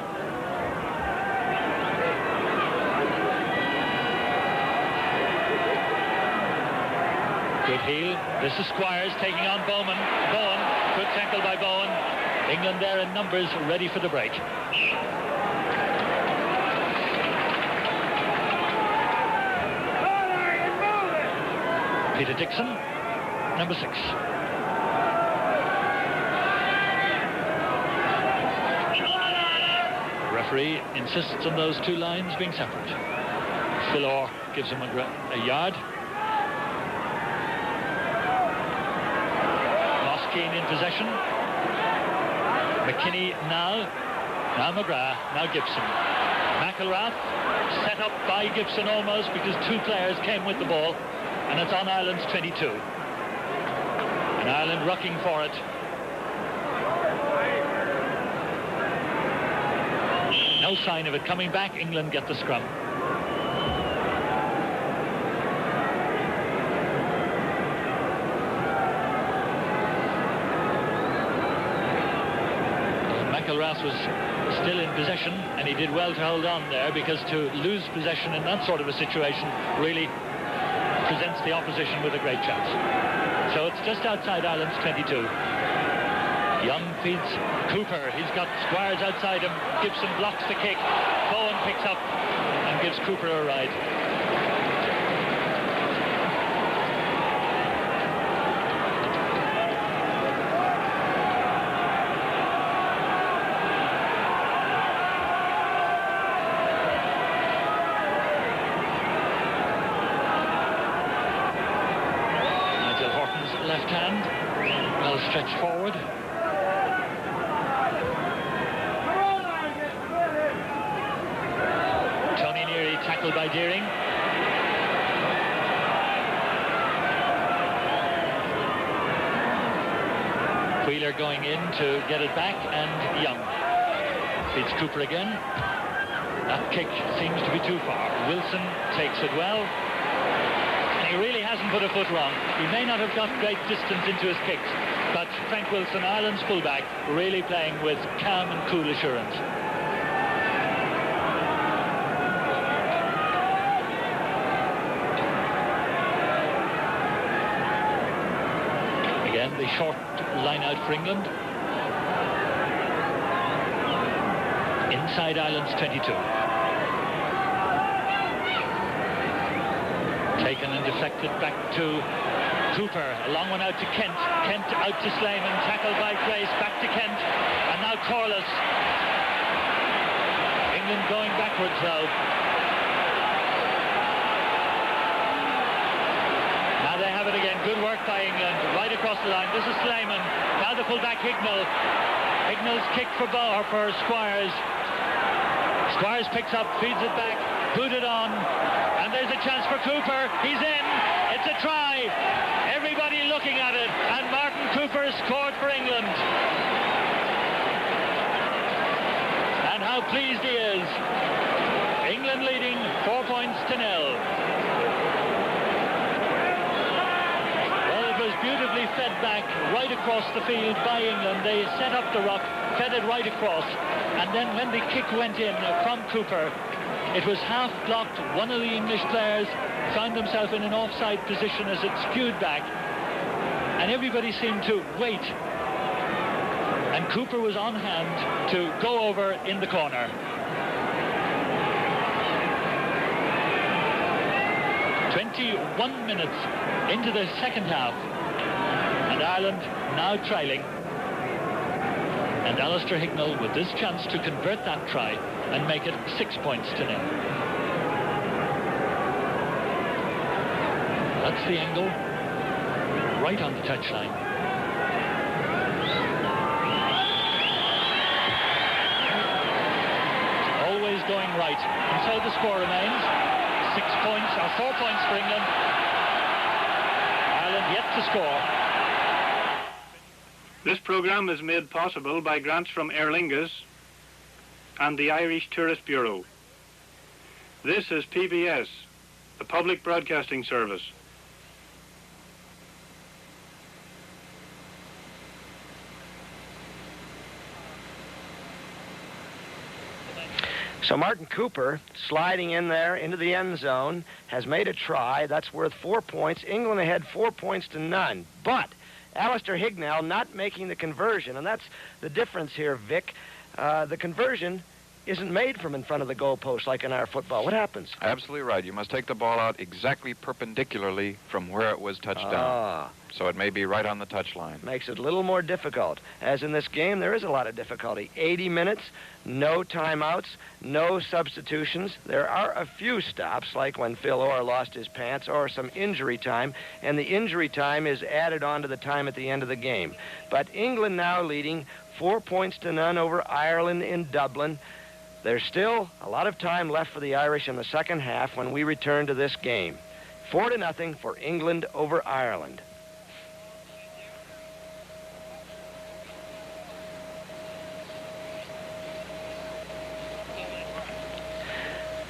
Good heel. This is Squires taking on Bowman. Bowen, good tackle by Bowen. England there in numbers, ready for the break. Peter Dixon, number 6. The referee insists on those two lines being separate. Phil Orr gives him a yard. Moskeen in possession. McKinney now McGrath, now Gibson. McElrath set up by Gibson almost, because two players came with the ball, and it's on Ireland's 22. And Ireland rucking for it. No sign of it coming back. England get the scrum. McElrath was still in possession, and he did well to hold on there, because to lose possession in that sort of a situation really presents the opposition with a great chance. So it's just outside Ireland's 22. Young feeds Cooper. He's got Squires outside him. Gibson blocks the kick. Bowen picks up and gives Cooper a ride. Left hand, well stretched forward. Tony Neary tackled by Deering. Wheeler going in to get it back, and Young feeds Cooper again. That kick seems to be too far. Wilson takes it well. He really hasn't put a foot wrong. He may not have got great distance into his kicks, but Frank Wilson, Ireland's fullback, really playing with calm and cool assurance. Again, the short line out for England. Inside Ireland's 22. Taken and deflected back to Cooper. A long one out to Kent. Kent out to Slayman. Tackled by Grace. Back to Kent. And now Corliss. England going backwards though. Now they have it again. Good work by England. Right across the line. This is Slayman. Now the fullback Hignell. Hignell's kick for Squires. Squires picks up, feeds it back, booted on. And there's a chance for Cooper. He's in. It's a try. Everybody looking at it. And Martin Cooper scored for England. And how pleased he is. England leading 4 points to 0. Well, it was beautifully fed back right across the field by England. They set up the ruck. fed it right across, and then when the kick went in from Cooper, it was half blocked. One of the English players found himself in an offside position as it spewed back, and everybody seemed to wait. And Cooper was on hand to go over in the corner. "21 minutes into the second half, and Ireland now trailing. And Alistair Hignell with this chance to convert that try and make it 6 points to 0. That's the angle, right on the touchline. It's always going right, and so the score remains 6 points, or 4 points for England. Ireland yet to score. This program is made possible by grants from Aer Lingus and the Irish Tourist Bureau. This is PBS, the Public Broadcasting Service. So Martin Cooper, sliding in there into the end zone, has made a try. That's worth 4 points. England ahead 4 points to none. But Alistair Hignell not making the conversion, and that's the difference here, Vic. The conversion isn't made from in front of the goalpost like in our football. What happens? Absolutely right. You must take the ball out exactly perpendicularly from where it was touched down. So it may be right on the touchline. Makes it a little more difficult. As in this game, there is a lot of difficulty. 80 minutes, no timeouts, no substitutions. There are a few stops, like when Phil Orr lost his pants, or some injury time, and the injury time is added on to the time at the end of the game. But England now leading 4 points to none over Ireland in Dublin. There's still a lot of time left for the Irish in the second half when we return to this game. 4-0 for England over Ireland.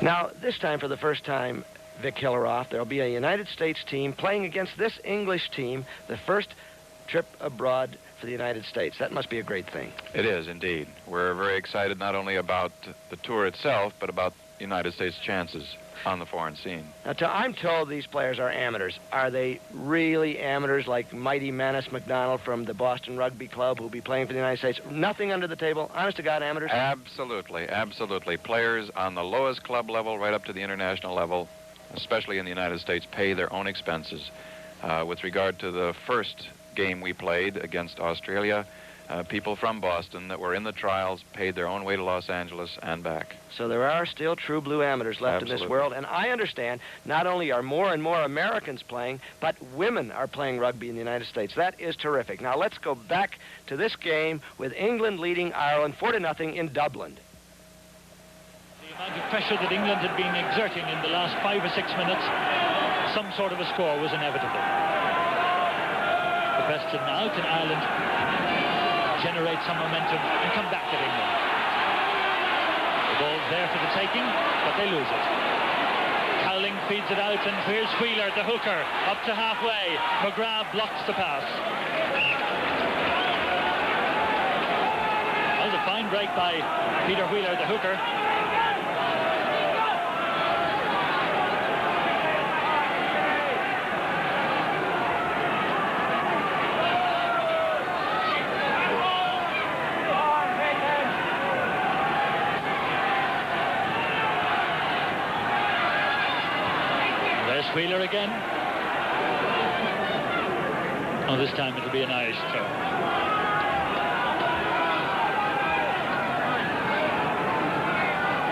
Now, this time, for the first time, Vick Hilarov, there'll be a United States team playing against this English team, the first trip abroad for the United States. That must be a great thing. It is, indeed. We're very excited not only about the tour itself, but about the United States' chances on the foreign scene. Now, I'm told these players are amateurs. Are they really amateurs like mighty Manus McDonald from the Boston Rugby Club who'll be playing for the United States? Nothing under the table? Honest to God, amateurs? Absolutely, absolutely. Players on the lowest club level right up to the international level, especially in the United States, pay their own expenses. With regard to the first game we played against Australia, people from Boston that were in the trials paid their own way to Los Angeles and back. So there are still true blue amateurs left in this world. And I understand not only are more and more Americans playing, but women are playing rugby in the United States. That is terrific. Now let's go back to this game with England leading Ireland 4-0 in Dublin. The amount of pressure that England had been exerting in the last 5 or 6 minutes, some sort of a score was inevitable. The question now, can Ireland generate some momentum and come back at England? The ball's there for the taking, but they lose it. Cowling feeds it out, and here's Wheeler, the hooker, up to halfway. McGrath blocks the pass. Well, the fine break by Peter Wheeler, the hooker. Wheeler again. Oh, this time it'll be an Irish throw.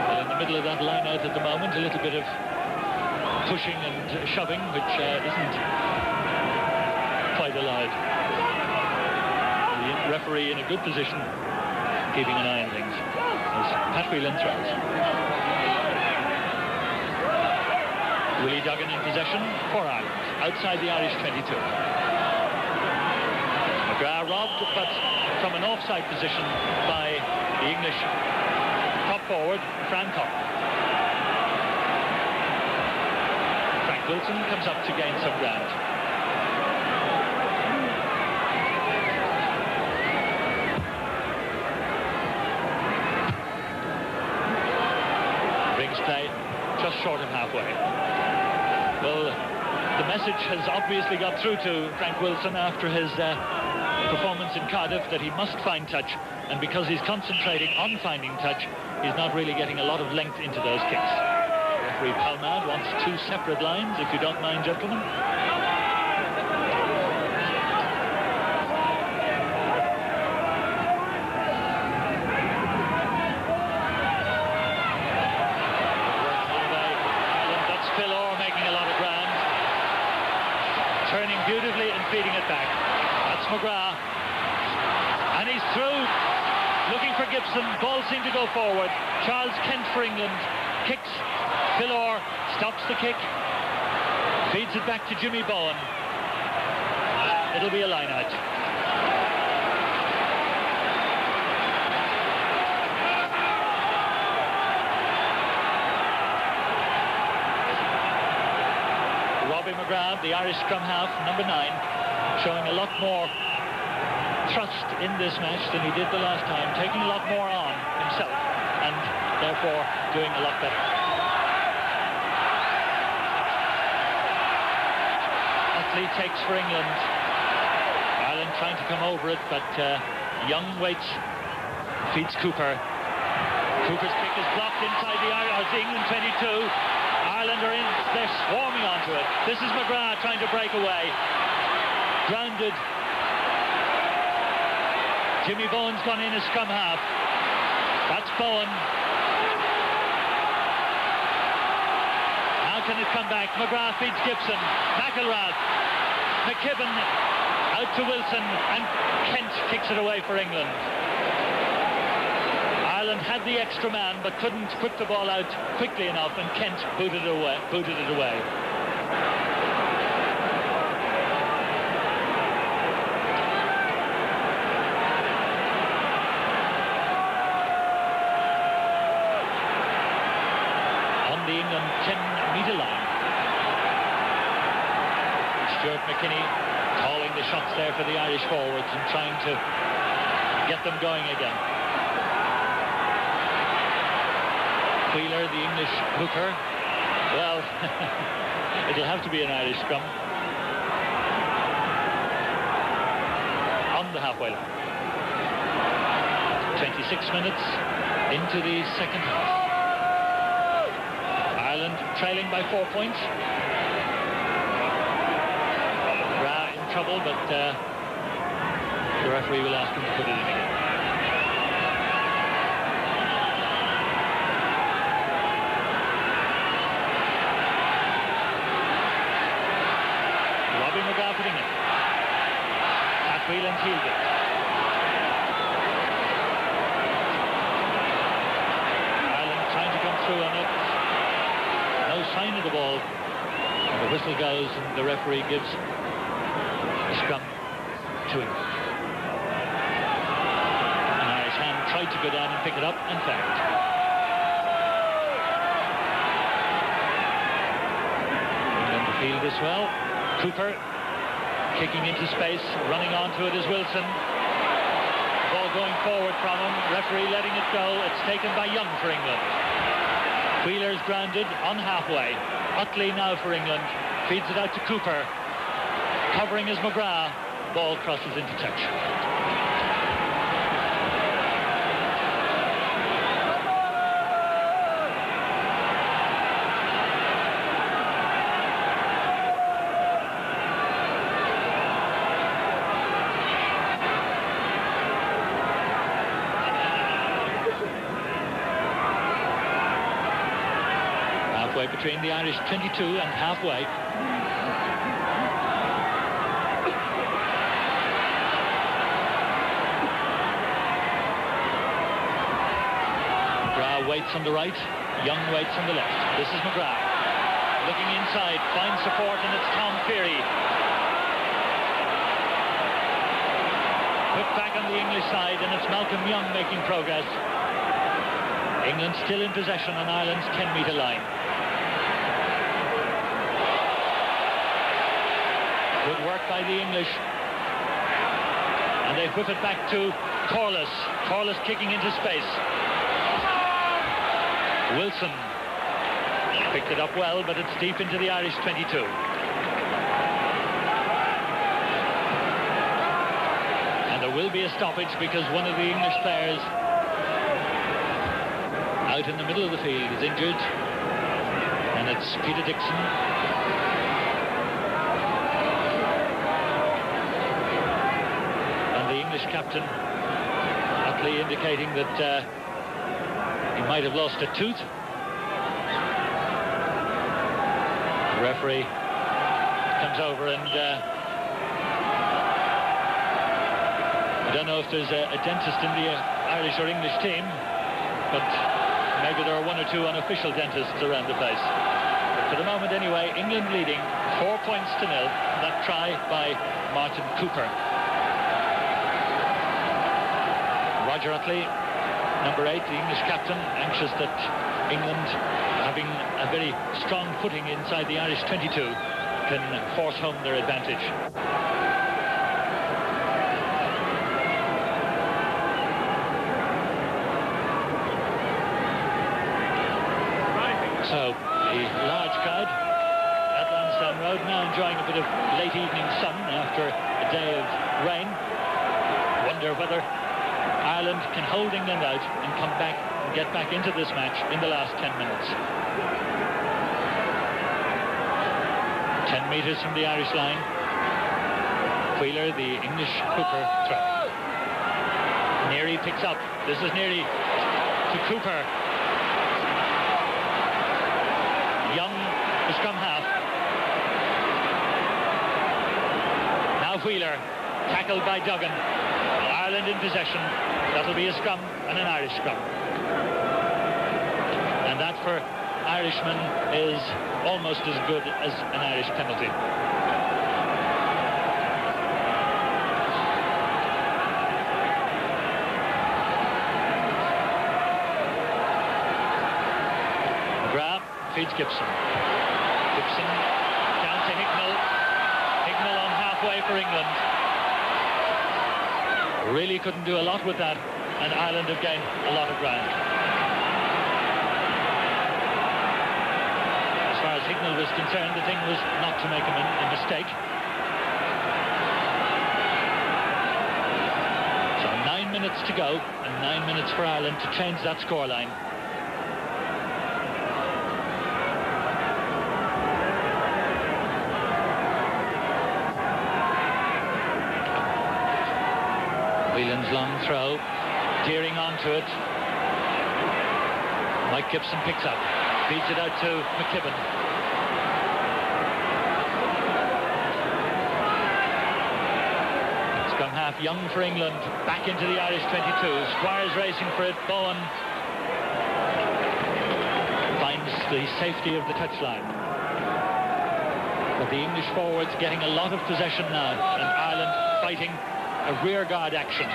Well, in the middle of that line out at the moment, a little bit of pushing and shoving, which isn't quite allowed. The referee in a good position, keeping an eye on things, as Pat Whelan throws. Willie Duggan in possession for Ireland, outside the Irish 22. McGrath robbed, but from an offside position by the English top forward, Fran Cock. Frank Wilson comes up to gain some ground. the message has obviously got through to Frank Wilson after his performance in Cardiff that he must find touch, and because he's concentrating on finding touch, he's not really getting a lot of length into those kicks. Referee Palmad wants 2 separate lines, if you don't mind, gentlemen. Turning beautifully and feeding it back. That's McGrath. And he's through. Looking for Gibson. Ball seemed to go forward. Charles Kent for England. Kicks. Phil Orr stops the kick. Feeds it back to Jimmy Bowen. It'll be a line out. McGrath, the Irish scrum half, number 9, showing a lot more trust in this match than he did the last time, taking a lot more on himself and therefore doing a lot better. Utley takes for England. Ireland trying to come over it, but Young waits, feeds Cooper. Cooper's kick is blocked inside the England 22. Ireland are in, they're swarming onto it. This is McGrath trying to break away. Grounded. Jimmy Bowen's gone in as scrum half. That's Bowen. How can it come back? McGrath feeds Gibson. McElrath. McKibben out to Wilson, and Kent kicks it away for England. Ireland had the extra man but couldn't put the ball out quickly enough, and Kent booted it away. On the England 10-metre line, Stuart McKinney calling the shots there for the Irish forwards and trying to get them going again. Wheeler, the English hooker. Well, it'll have to be an Irish scrum. On the halfway line. 26 minutes into the second half. Ireland trailing by 4 points. Ra in trouble, but the referee will ask him to put it in again. Putting it. At Whelan healed it. Ireland trying to come through on it. No sign of the ball. And the whistle goes and the referee gives the scrum to him. An Irish hand tried to go down and pick it up and failed. England to field this well. Cooper kicking into space, running onto it is Wilson. Ball going forward from him. Referee letting it go. It's taken by Young for England. Wheeler's grounded on halfway. Utley now for England. Feeds it out to Cooper. Covering is McGrath. Ball crosses into touch. Between the Irish 22 and halfway. McGrath waits on the right, Young waits on the left. This is McGrath. Looking inside, finds support, and it's Tom Feary. Put back on the English side, and it's Malcolm Young making progress. England still in possession on Ireland's 10-metre line. Good work by the English. And they whip it back to Corliss. Corliss kicking into space. Wilson picked it up well, but it's deep into the Irish 22. And there will be a stoppage because one of the English players out in the middle of the field is injured. And it's Peter Dixon. And the English captain aptly indicating that he might have lost a tooth. The referee comes over and I don't know if there's a dentist in the Irish or English team, but maybe there are one or two unofficial dentists around the place. But for the moment anyway, England leading 4 points to 0. That try by Martin Cooper. Roger Utley, number 8, the English captain, anxious that England, having a very strong footing inside the Irish 22, can force home their advantage. So, the large crowd at Lansdowne Road now enjoying a bit of late evening sun after a day of rain. Wonder whether Ireland can hold England out and come back and get back into this match in the last 10 minutes. 10 metres from the Irish line. Wheeler, the English hooker, throw. Neary picks up. This is Neary to Cooper. Young, the scrum half. Now Wheeler, tackled by Duggan. Ireland in possession. That'll be a scrum and an Irish scrum. And that for Irishmen is almost as good as an Irish penalty. McGrath feeds Gibson. Gibson down to Hicknell. Hicknell on halfway for England. Really couldn't do a lot with that, and Ireland have gained a lot of ground. As far as Hicknell was concerned, the thing was not to make a mistake. So 9 minutes to go, and 9 minutes for Ireland to change that scoreline. Whelan's long throw, tearing onto it. Mike Gibson picks up, feeds it out to McKibben. Scrum half Young for England, back into the Irish 22. Squires racing for it. Bowen finds the safety of the touchline. But the English forwards getting a lot of possession now, and Ireland fighting a rearguard action.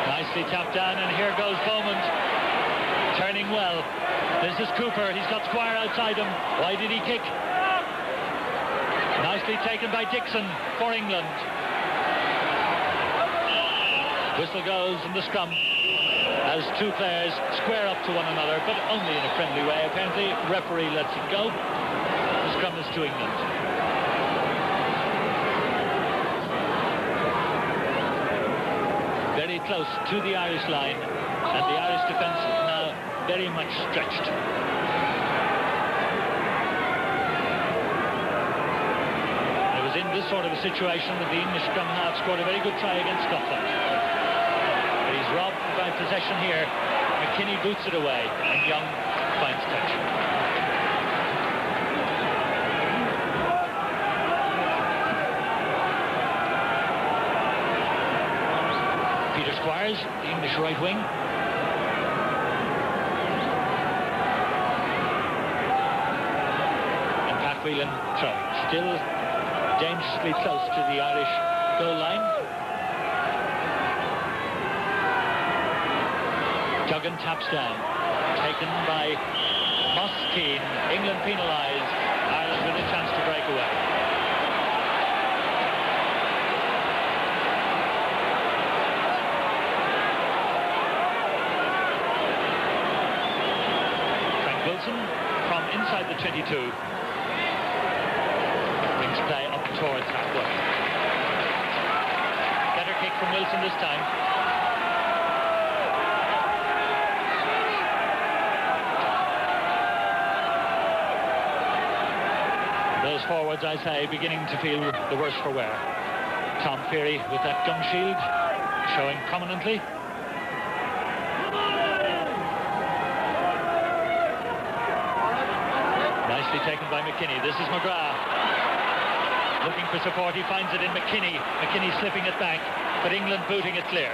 Nicely tapped down, and here goes Bowman, turning well. This is Cooper. He's got Squire outside him. Why did he kick? Nicely taken by Dixon for England. Whistle goes in the scrum as two players square up to one another, but only in a friendly way. Apparently, referee lets it go. The scrum is to England. Very close to the Irish line, and the Irish defence now very much stretched. In this sort of a situation that the English scrum half scored a very good try against Scotland. But he's robbed by possession here. McKinney boots it away, and Young finds touch. Peter Squires, the English right wing. And Pat Whelan throwing. Still dangerously close to the Irish goal line. Duggan taps down. Taken by Moskeen. England penalised. Ireland with a chance to break away. inside the 22. Brings play up towards halfway. Better kick from Wilson this time. Those forwards, I say, beginning to feel the worse for wear. Tom Feary with that gum shield showing prominently. Nicely taken by McKinney. This is McGrath. Looking for support. He finds it in McKinney. McKinney slipping it back, but England booting it clear.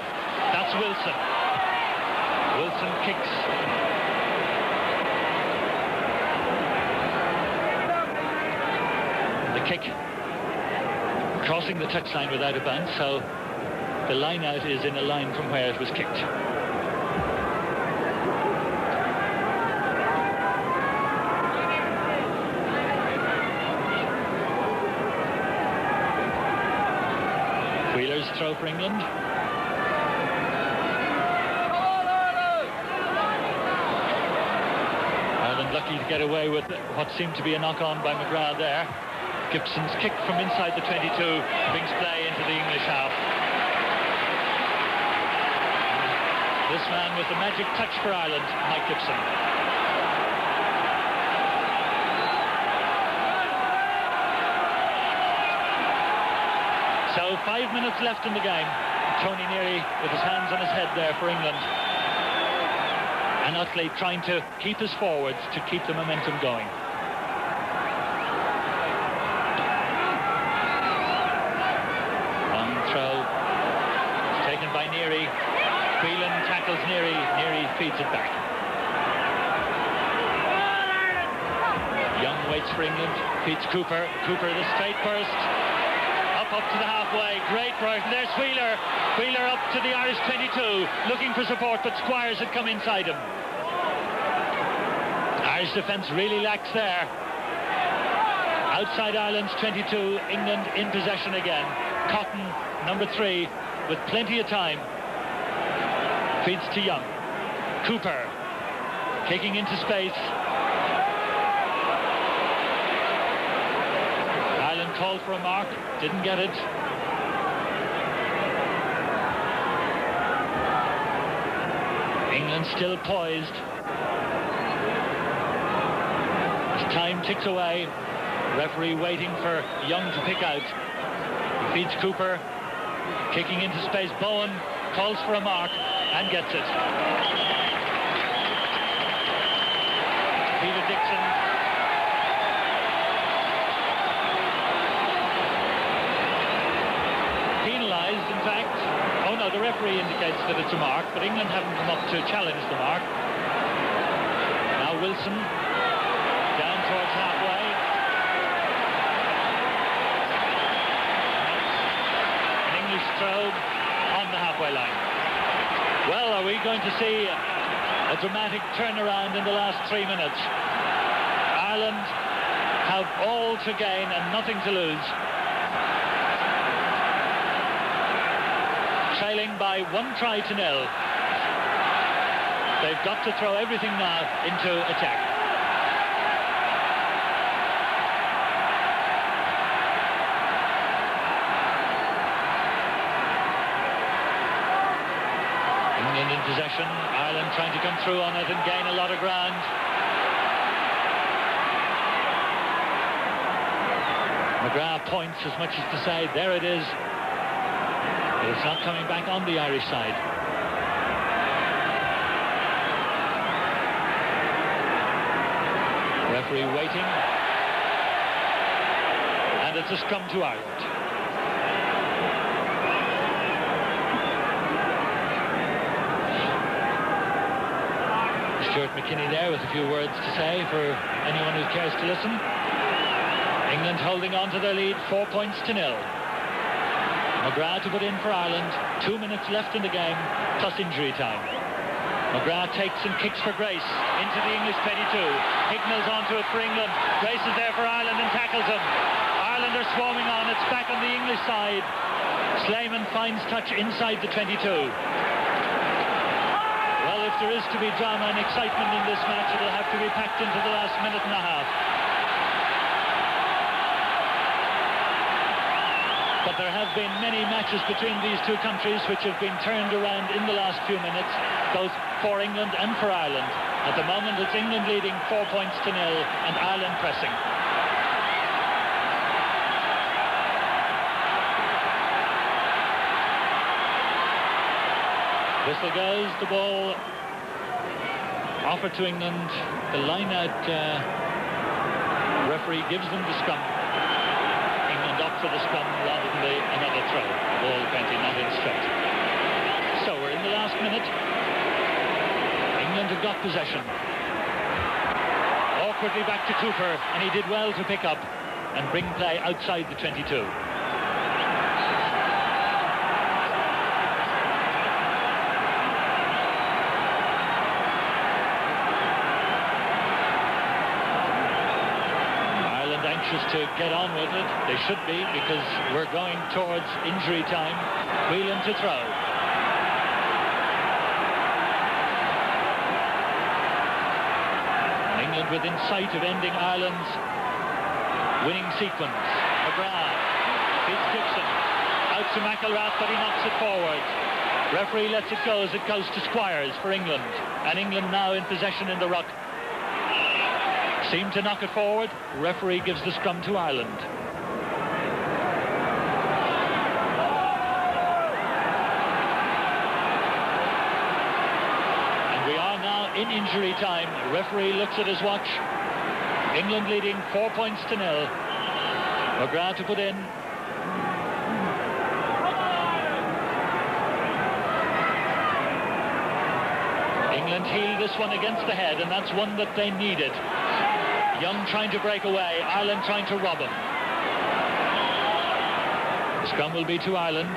That's Wilson. Wilson kicks. The kick crossing the touchline without a bounce, so the line out is in a line from where it was kicked. Wheeler's throw for England. Ireland lucky to get away with what seemed to be a knock-on by McGrath there. Gibson's kick from inside the 22 brings play into the English half. This man with the magic touch for Ireland, Mike Gibson. So 5 minutes left in the game. Tony Neary with his hands on his head there for England. And Utley trying to keep his forwards to keep the momentum going. By Neary. Whelan tackles Neary. Neary feeds it back. Young waits for England. Feeds Cooper. Cooper the straight burst. Up to the halfway. Great work. And there's Wheeler. Wheeler up to the Irish 22. Looking for support, but Squires had come inside him. Irish defence really lacks there. Outside Ireland's 22. England in possession again. Cotton, number 3. With plenty of time. Feeds to Young. Cooper kicking into space. Ireland called for a mark, didn't get it. England still poised. As time ticks away, referee waiting for Young to pick out. He feeds Cooper. Kicking into space, Bowen calls for a mark and gets it. Peter Dixon. Penalised, in fact. Oh no, the referee indicates that it's a mark, but England haven't come up to challenge the mark. Now Wilson down towards halfway. Throw on the halfway line. Well, are we going to see a dramatic turnaround in the last 3 minutes? Ireland have all to gain and nothing to lose. Trailing by 1 try to 0. They've got to throw everything now into attack. In possession, Ireland trying to come through on it and gain a lot of ground. McGrath points as much as to say, there it is. But it's not coming back on the Irish side. Referee waiting. And it's a scrum to Ireland. Stuart McKinney there with a few words to say for anyone who cares to listen. England holding on to their lead, 4 points to 0. McGrath to put in for Ireland. 2 minutes left in the game, plus injury time. McGrath takes and kicks for Grace into the English 22. Hicknall's onto it for England. Grace is there for Ireland and tackles him. Ireland are swarming on. It's back on the English side. Slayman finds touch inside the 22. Well, if there is to be drama and excitement in this match, it'll have to be packed into the last minute and a half. But there have been many matches between these two countries which have been turned around in the last few minutes, both for England and for Ireland. At the moment, it's England leading 4 points to 0 and Ireland pressing. Whistle goes, the ball offered to England. The line-out referee gives them the scrum. England opt for the scrum rather than another throw. The ball apparently not in straight. So we're in the last minute. England have got possession. Awkwardly back to Cooper, and he did well to pick up and bring play outside the 22. To get on with it. They should be, because we're going towards injury time. Whelan to throw. England within sight of ending Ireland's winning sequence. McGrath beats Dixon. Out to McElrath, but he knocks it forward. Referee lets it go as it goes to Squires for England. And England now in possession in the ruck. Seem to knock it forward. Referee gives the scrum to Ireland. And we are now in injury time. Referee looks at his watch. England leading 4 points to 0. McGrath to put in. England heeled this one against the head, and that's one that they needed. Young trying to break away, Ireland trying to rob him. The scrum will be to Ireland.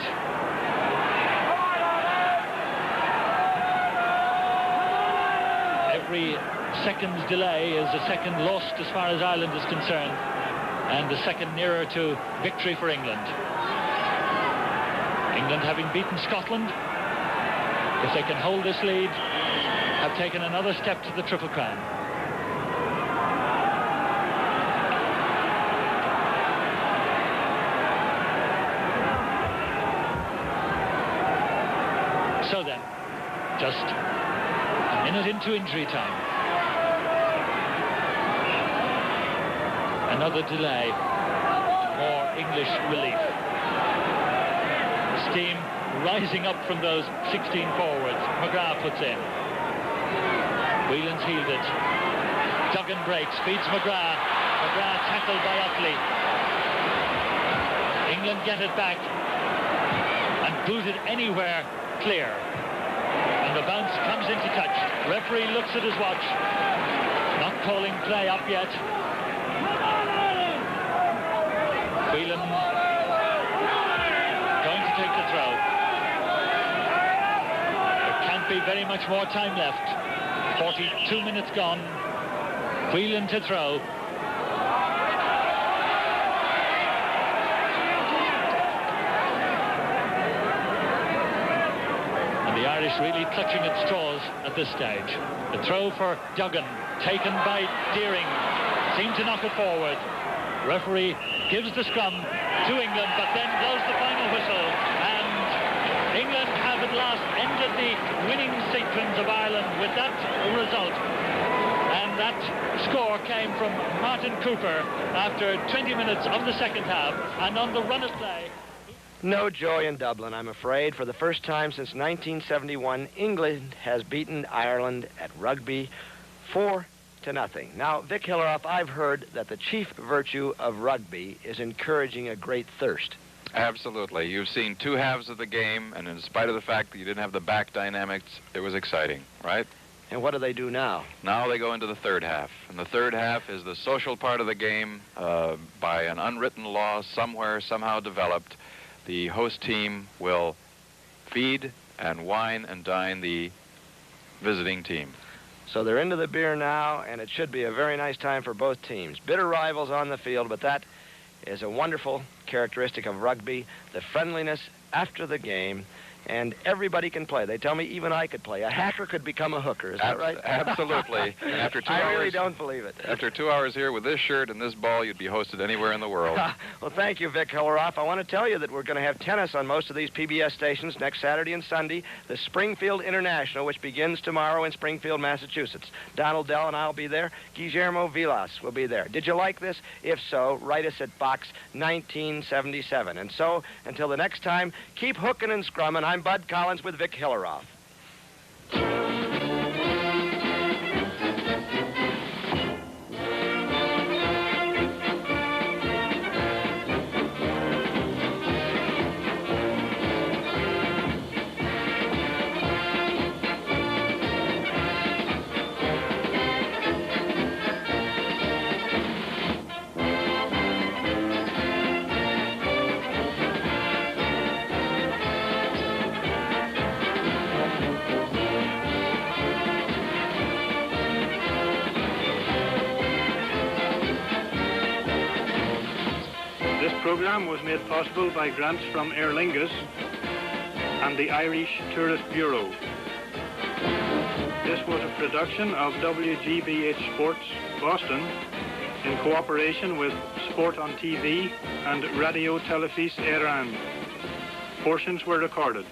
Every second's delay is a second lost as far as Ireland is concerned, and a second nearer to victory for England. England, having beaten Scotland, if they can hold this lead, have taken another step to the Triple Crown. So then, just a minute into injury time. Another delay, more English relief. Steam rising up from those 16 forwards. McGrath puts in. Whelan's healed it. Duggan breaks, beats McGrath. McGrath tackled by Utley. England get it back and boot it anywhere clear. And the bounce comes into touch. Referee looks at his watch. Not calling play up yet. Whelan going to take the throw. There can't be very much more time left. 42 minutes gone. Whelan to throw. And the Irish really clutching at straws at this stage. The throw for Duggan, taken by Deering. Seemed to knock it forward. Referee gives the scrum to England, but then blows the final whistle. And England have at last ended the winning sequence of Ireland with that result. And that score came from Martin Cooper after 20 minutes of the second half, and on the run of play. No joy in Dublin, I'm afraid. For the first time since 1971, England has beaten Ireland at rugby 4-0. Now, Vick Hilarov, I've heard that the chief virtue of rugby is encouraging a great thirst. Absolutely. You've seen two halves of the game, and in spite of the fact that you didn't have the back dynamics, it was exciting, right? And what do they do now? Now they go into the third half. And the third half is the social part of the game. By an unwritten law somewhere, somehow developed, the host team will feed and wine and dine the visiting team. So they're into the beer now, and it should be a very nice time for both teams. Bitter rivals on the field, but that is a wonderful characteristic of rugby, the friendliness after the game. and everybody can play. They tell me even I could play. A hacker could become a hooker. Is that right? Absolutely. And after 2 I hours, really don't believe it. After 2 hours here with this shirt and this ball, you'd be hosted anywhere in the world. Well, thank you, Vick Hilarov. I want to tell you that we're going to have tennis on most of these PBS stations next Saturday and Sunday. The Springfield International, which begins tomorrow in Springfield, Massachusetts. Donald Dell and I'll be there. Guillermo Vilas will be there. Did you like this? If so, write us at Box 1977. And so, until the next time, keep hooking and scrumming. I'm Bud Collins with Vick Hilarov. This program was made possible by grants from Aer Lingus and the Irish Tourist Bureau. This was a production of WGBH Sports, Boston, in cooperation with Sport on TV and Radio Telefís Iran. Portions were recorded.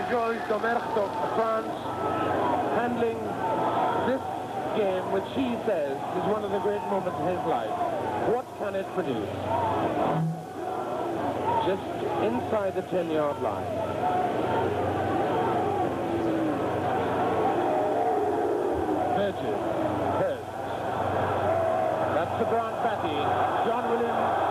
Georges Domerto of France handling this game, which he says is one of the great moments of his life. What can it produce? Just inside the 10-yard line. Burgess, Hurst. That's the Grant Batty. John Williams.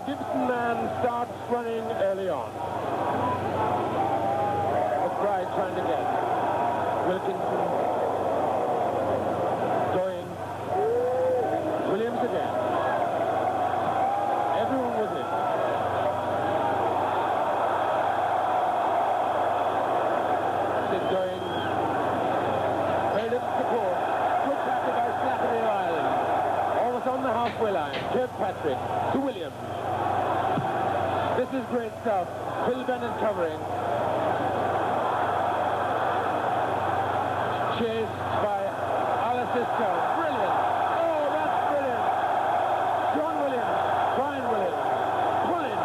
Gibson man starts running early on. McBride trying to get. Wilkinson going. Williams again. Everyone was in. Sid going. Very little support. Good tackle by Slattery Ireland. Almost on the halfway line. Kirkpatrick to Williams. This is great stuff. Phil Bennett covering. Chased by Alessisto. Brilliant. Oh, that's brilliant. John Williams. Brian Williams. Pulling.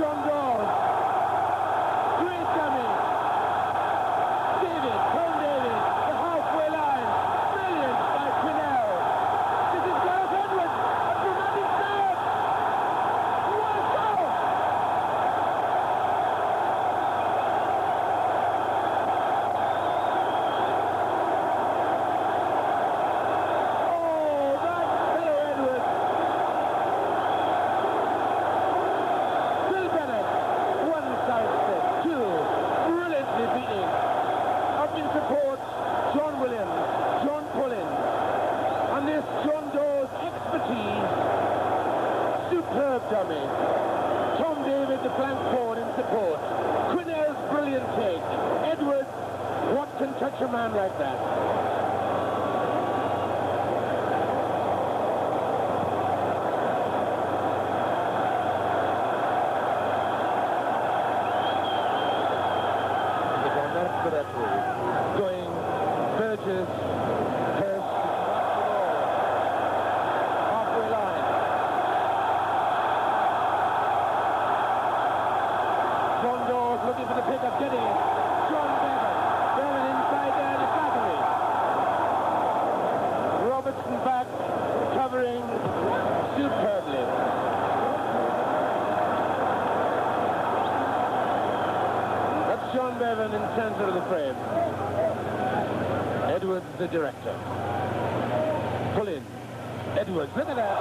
John Dawes. Great dummy. David. Tom David. The halfway line. Brilliant by Quinnell. This is Gareth Edwards. A dramatic start. Dummy. Tom David, the flank forward in support. Quinnell's brilliant take. Edwards, what can touch a man like that? Going Burgess, Hurst, halfway line. John Bevan in center of the frame. Edwards, the director. Pull in. Edwards, look at that.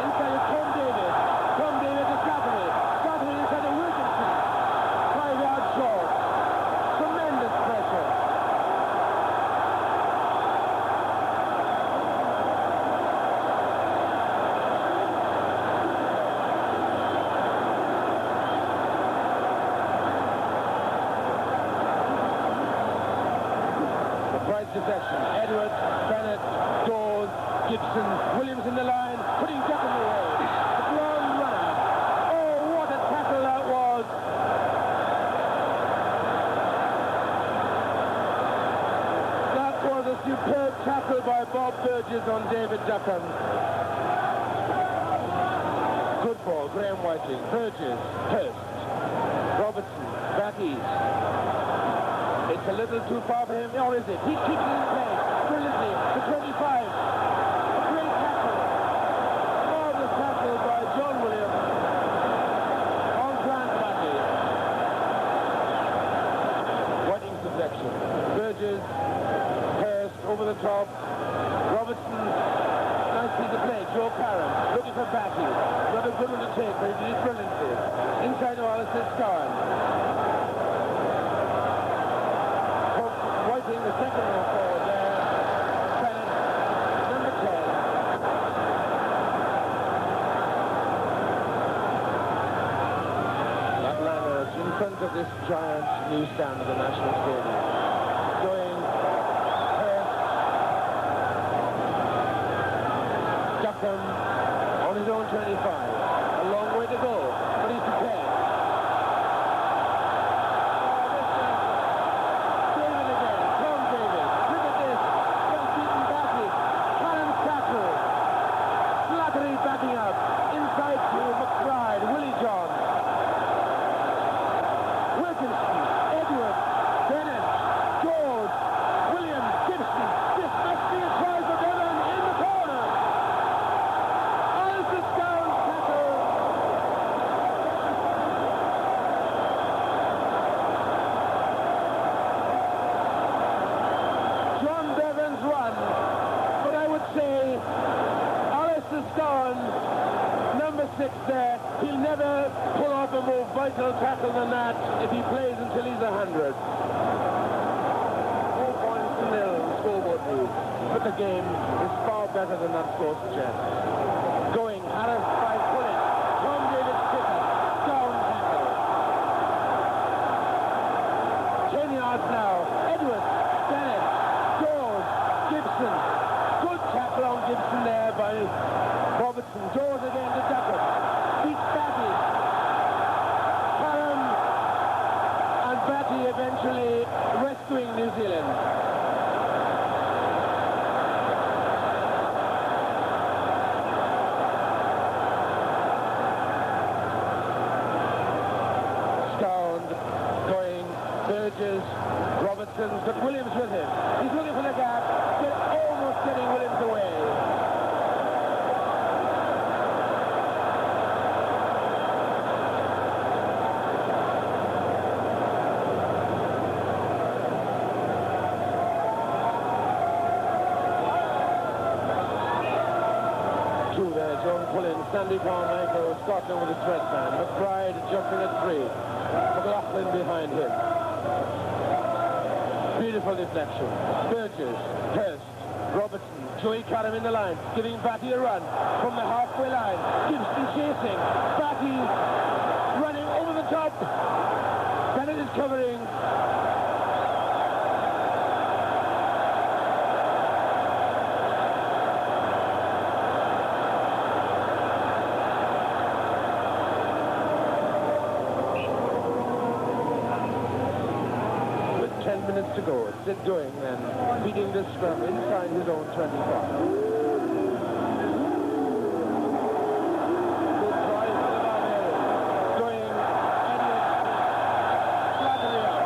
Inside of Tom David. Tom David to Slattery. Slattery inside of Wilkinson. 5 yards short. Tremendous pressure. Deflection. Edwards, Bennett, Dawes, Gibson, Williams in the line, putting Duck in the way. The long runner. Oh, what a tackle that was. That was a superb tackle by Bob Burgess on David Duckham. Good ball, Graham Whiting, Burgess, Hurst, Robertson, back east. It's a little too far for him, or is it? He keeps it in place brilliantly. The 25. A great tackle. Marvelous tackle by John Williams on Grant Batty. Whiting's deflection. Burgess, Hurst over the top. Robertson, nice piece of play. Joe Parham looking for Batty. Not a good one to take, but he did it brilliantly. Inside of Alistair Scarn. Whiting, the second row forward there. Bennett, number 10. Landers in front of this giant new stand at the National Stadium. Going Hurst. Duckham on his own 25. A long way to go, but he's prepared. There, he'll never pull off a more vital tackle than that if he plays until he's 100. 4 points to nil, the scoreboard reads. But the game is far better than that score suggests. Going, Harris by pulling. Tom David's kicker. Down tackle. 10 yards now. Edwards, Bennett, Dawes, Gibson. Good tackle on Gibson there by Robertson. Dawes again to Duckham. Beats Batty. Parham and Batty eventually rescuing New Zealand. Scound going, Burgess, Robertson, but Williams with him. He's looking for the gap, almost getting Williams away. Sandy Carmichael, Scotland with a threat man. McBride jumping at 3. McLaughlin behind him. Beautiful deflection. Burgess, Hurst, Robertson, Joey Callum in the line, giving Batty a run from the halfway line. Gibson chasing. Batty running over the top. Bennett is covering. To go. Sid Doing then beating this scrum inside his own 25. Good try for the Barbarians. Doing, Edwards, Slattery up.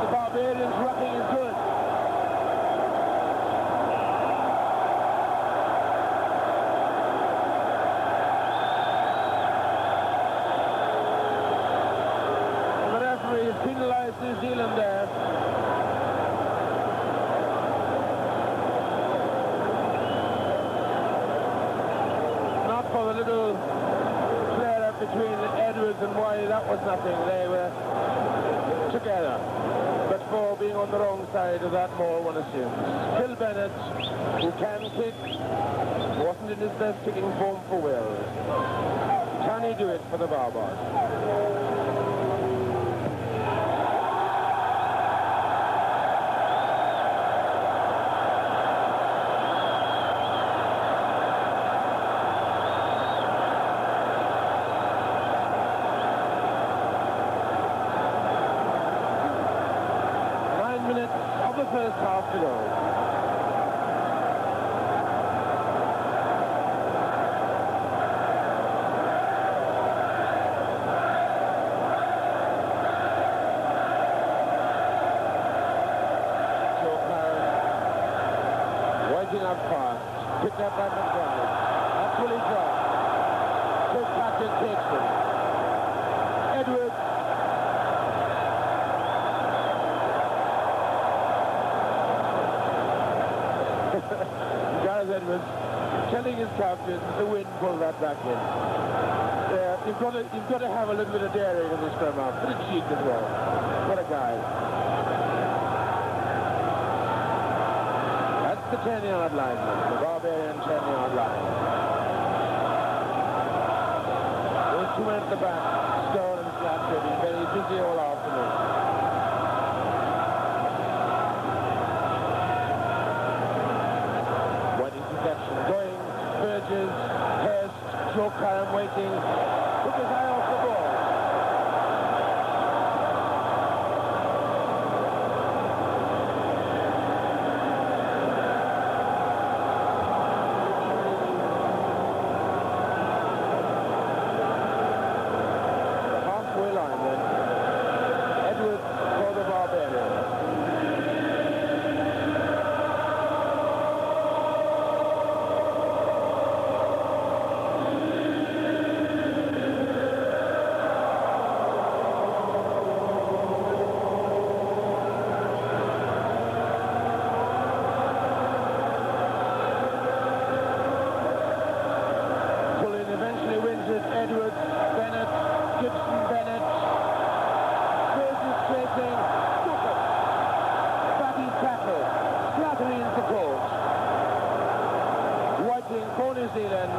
The Barbarians rucking is good. New Zealand there. Not for the little flare-up between Edwards and Wiley, that was nothing. They were together. But for being on the wrong side of that ball, one assumes. Phil Bennett, who can kick, wasn't in his best kicking form for Wales. Can he do it for the Barbars? First half to go. Waiting up fast. Picked up by McBride. That's Willie John. Kirkpatrick takes him. Edwards. Gareth Edwards telling his captain the wind pull that back in. You've got to have a little bit of daring in the scrum half. Bit of cheek as well. What a guy. That's the 10-yard line, the Barbarian 10-yard line. Those two men at the back, Stone and Slattery, been very busy all afternoon. Going, Burgess, Hurst, Joe Curran waiting, took his eye off the ball. The halfway line then. Edwards for the Barbarians. Edwards, Bennett, Gibson, Bennett, Burgess chasing, Stupid, Batty tackle, Slattery in support, Whiting for New Zealand.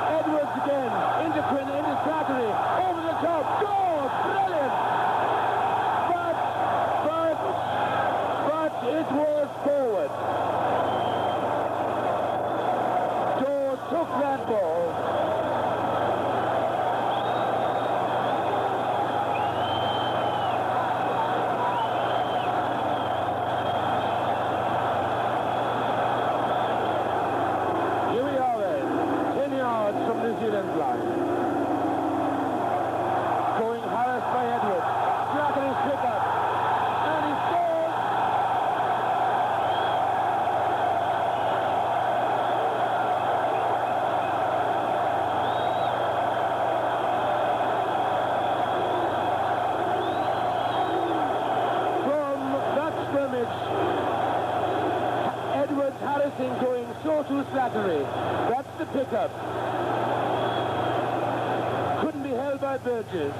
Edwards again, into Quinn, into Slattery, over the top, goal, brilliant! But it was forward. Joe took that ball. New Zealand line. Going harassed by Edwards. Slattery's pick up. And he scores! From that scrimmage, Edwards harassing going so to Slattery. That's the pickup. Held by Burgess,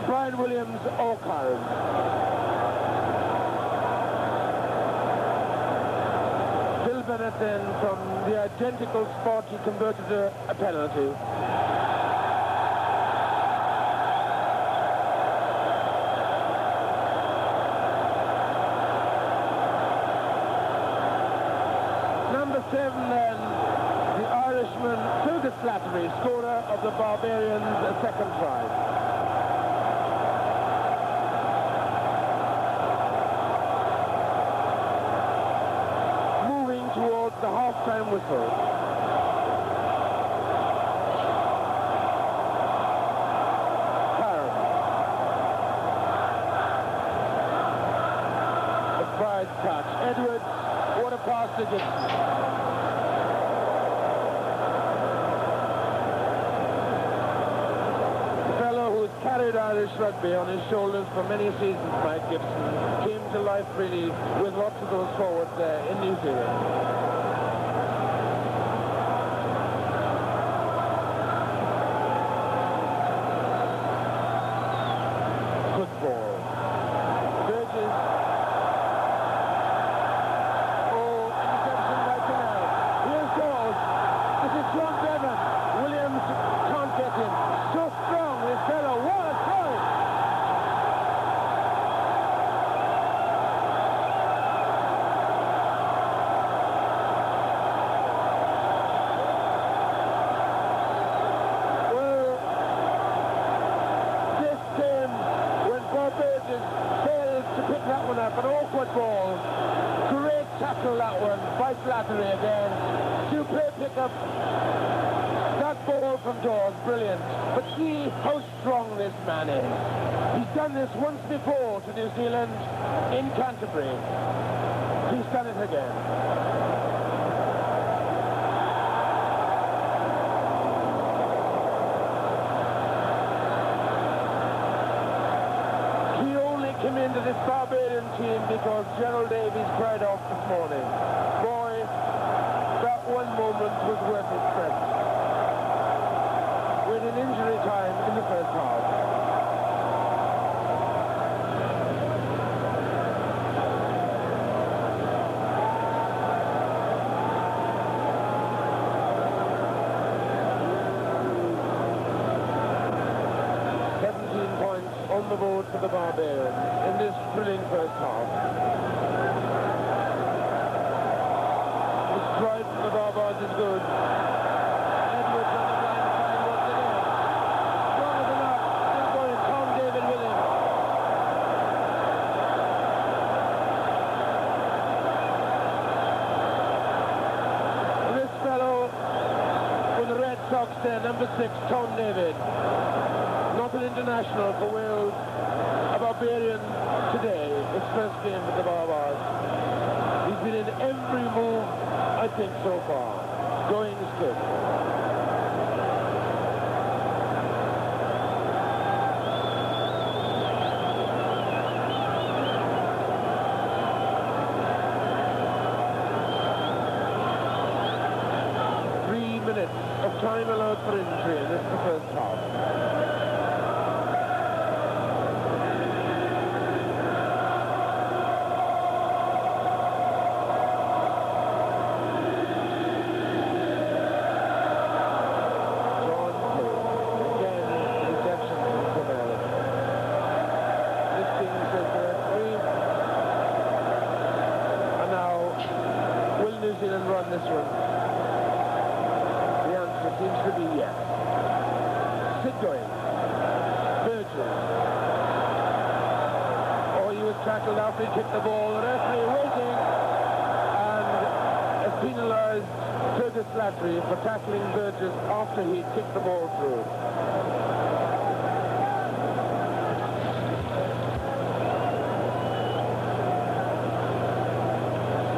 Brian Williams or Curran. Bill Bennett then from the identical spot he converted a penalty. the scorer of the Barbarians' second try. Moving towards the half-time whistle. Touch. Edwards, what a pass to Gibson. The fellow who's carried Irish rugby on his shoulders for many seasons, Mike Gibson, came to life really with lots of those forwards there in New Zealand. Good ball. Burgess. An awkward ball. Great tackle that one by Flattery again. Superb pickup. That ball from Dawes, brilliant. But see how strong this man is. He's done this once before to New Zealand in Canterbury. He's done it again. Came into this Barbarian team because Gerald Davies cried off this morning. Boy, that one moment was worth its strength. With an injury time in the first half. On the board for the Barbarians in this thrilling first half. The stride from the Barbars is good. Edwards on the blind side once again. Strong as enough. Still going. Tom David with him. This fellow with the Red Sox there, number 6, Tom David. Not an international for Wales, a Barbarian today, his first game with the Barbars. He's been in every move, I think, so far. Going is good. Of time allowed for injury, and this is the first half. Run this one. The answer seems to be yes. Sid going. Burgess. Oh, he was tackled after he kicked the ball. The referee waiting and has penalised Curtis Flattery for tackling Burgess after he kicked the ball through.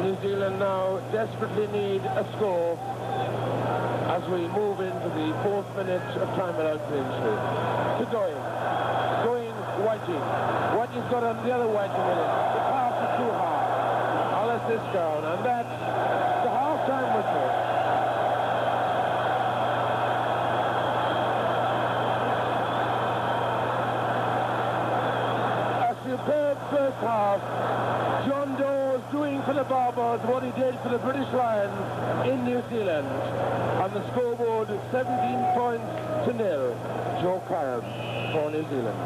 New Zealand now desperately need a score as we move into the 4th minute of time allowed for injury. To Going, Whiting. Whiting's got on the other Whiting with it. The pass is too hard. I'll let this down, and that's the half-time whistle. A superb first half. John Doe doing for the Barbars what he did for the British Lions in New Zealand. On the scoreboard, 17 points to 0. Joe Kyle for New Zealand.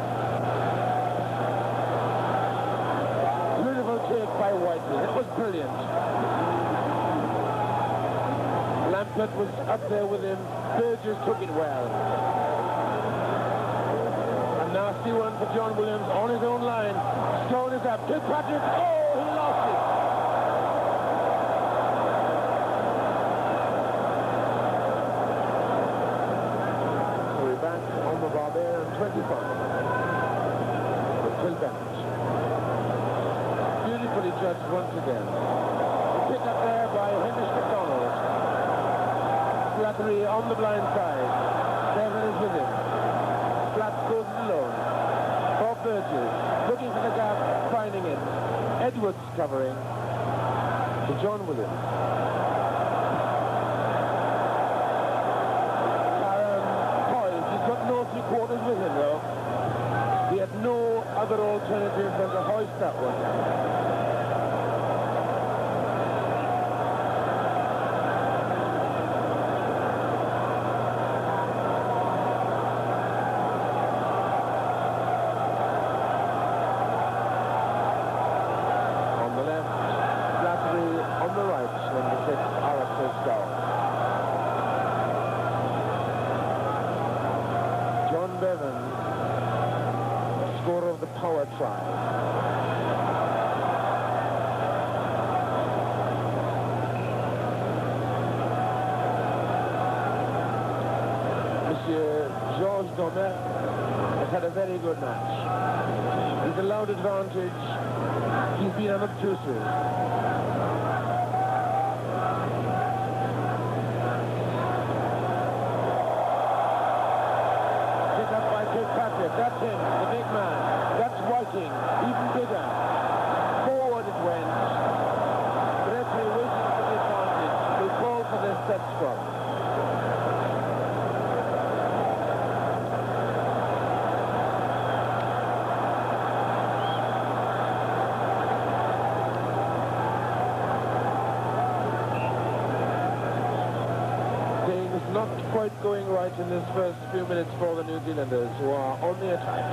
Beautiful take by Whiteley. It was brilliant. Lampert was up there with him. Burgess took it well. A nasty one for John Williams on his own line. Stone is up. Kilpatrick. Oh, he lost it. So we're back on the Barbarian 25. With Phil Bennett. Beautifully judged once again. The pick up there by Hamish McDonald. Slattery on the blind side. Devon is with him. Flats goes it alone. Bob Burgess looking for the gap, finding it. Edwards covering to John Williams. Karen poised. He's got no three-quarters with him, though. He had no other alternative than to hoist that one. Power try. Monsieur Georges Domet has had a very good match. He's allowed advantage. He's been unobtrusive. Picked up by Kilpatrick. That's him, the big man. Whiting, even bigger. Forward it went. The referee waiting for the advantage. They call for their set scrum. Things not quite going right in this first few minutes for the New Zealanders, who are on the attack.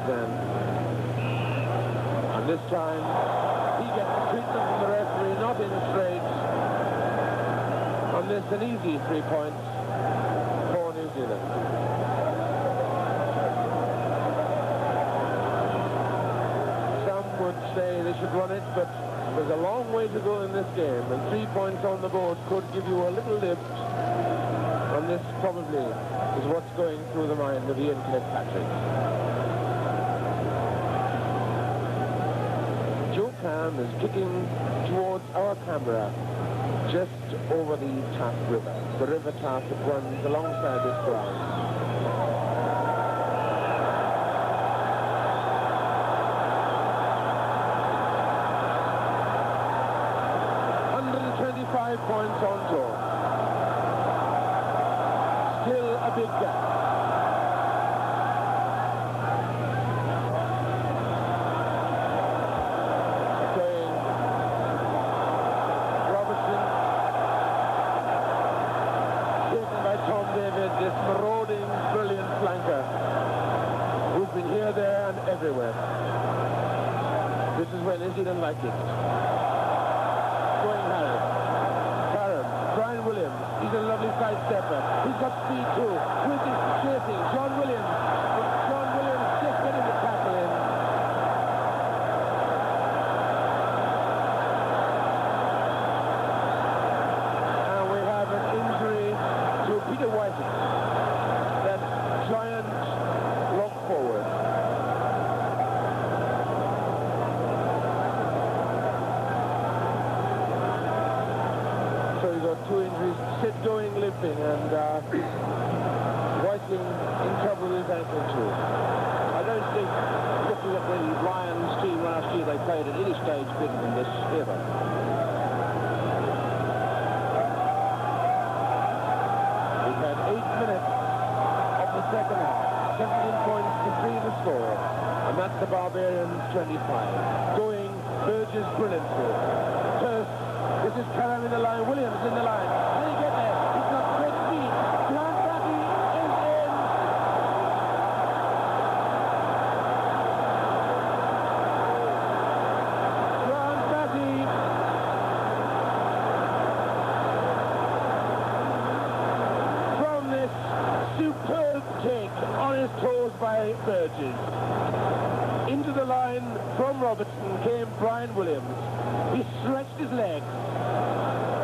Then. And this time, he gets the treatment from the referee, not in straight. On this, an easy 3 points for New Zealand. Some would say they should run it, but there's a long way to go in this game, and 3 points on the board could give you a little lift. And this probably is what's going through the mind of Ian Kilpatrick. Cam is kicking towards our camera just over the Taff River, the River Taff that runs alongside this ground. £125 points on tour. Still a big gap. Everywhere. This is where New Zealand like it. Going Harris. Karen. Brian Williams. He's a lovely side stepper. He's got speed too. With his chasing. John Williams. John Williams just getting the tackle in. And we have an injury to Peter Whiting. That giant lock forward. Two injuries, Sid going limping, and Whiting in trouble with his ankle too. I don't think, looking at the Lions team last year, they played at any stage better than this ever. We've had 8 minutes of the second half, 17 points to 3 the score, and that's the Barbarians 25. Going Burgess brilliantly. First, this is Callum in the line, Williams in the line. How do you get there? He's got great speed. John Brady is in. Burgess. Into the line from Robertson came Brian Williams. He stretched his legs.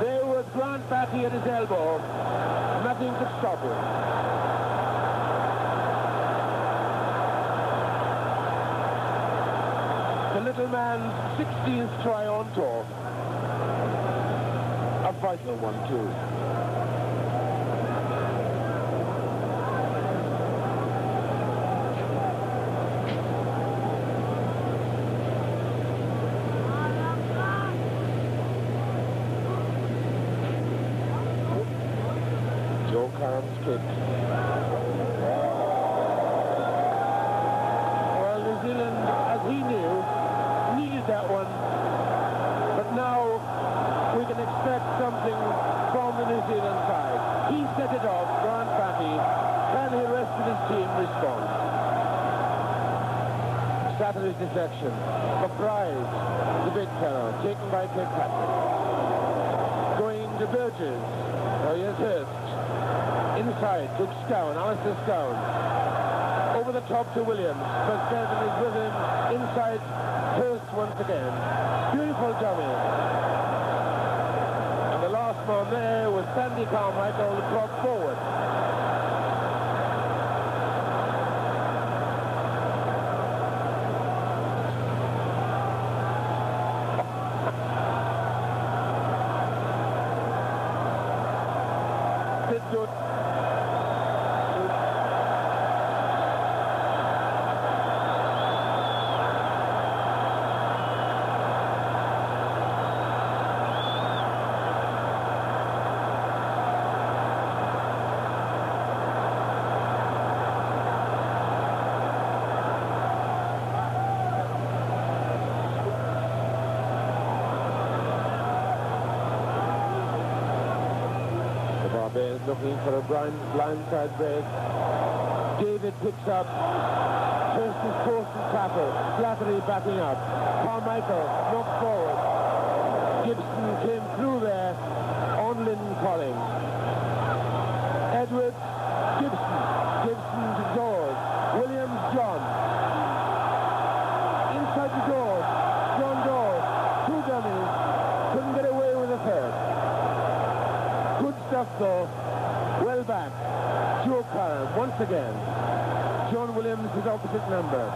There was Grant Batty at his elbow. Nothing could stop him. The little man's 16th try on tour. A vital one, too. Kick. Well, New Zealand, as he knew, needed that one. But now we can expect something from the New Zealand side. He set it off, Grant Batty. Can the rest of his team respond? Saturday's deflection. McBride, the big fellow, taken by Kirkpatrick. Going to Burgess. Oh, yes, Hurst. Inside to Scowen, Alistair Scowen. Over the top to Williams, but Bevan is with him. Inside, Hurst once again. Beautiful dummy. And the last man there was Sandy Carmichael, the prop forward. Good. Barbarians looking for a blindside break. David picks up. Hurst is forced to tackle. Slattery backing up. Carmichael knocked forward. Gibson came through there on Lyndon Collins. Edwards, Gibson. Gibson to Dawes. Williams, John. Inside to Dawes. John Dawes. Two dummies. Couldn't get away with a third. Good stuff, though. Well back. Joe Curran, once again. John Williams, his opposite number.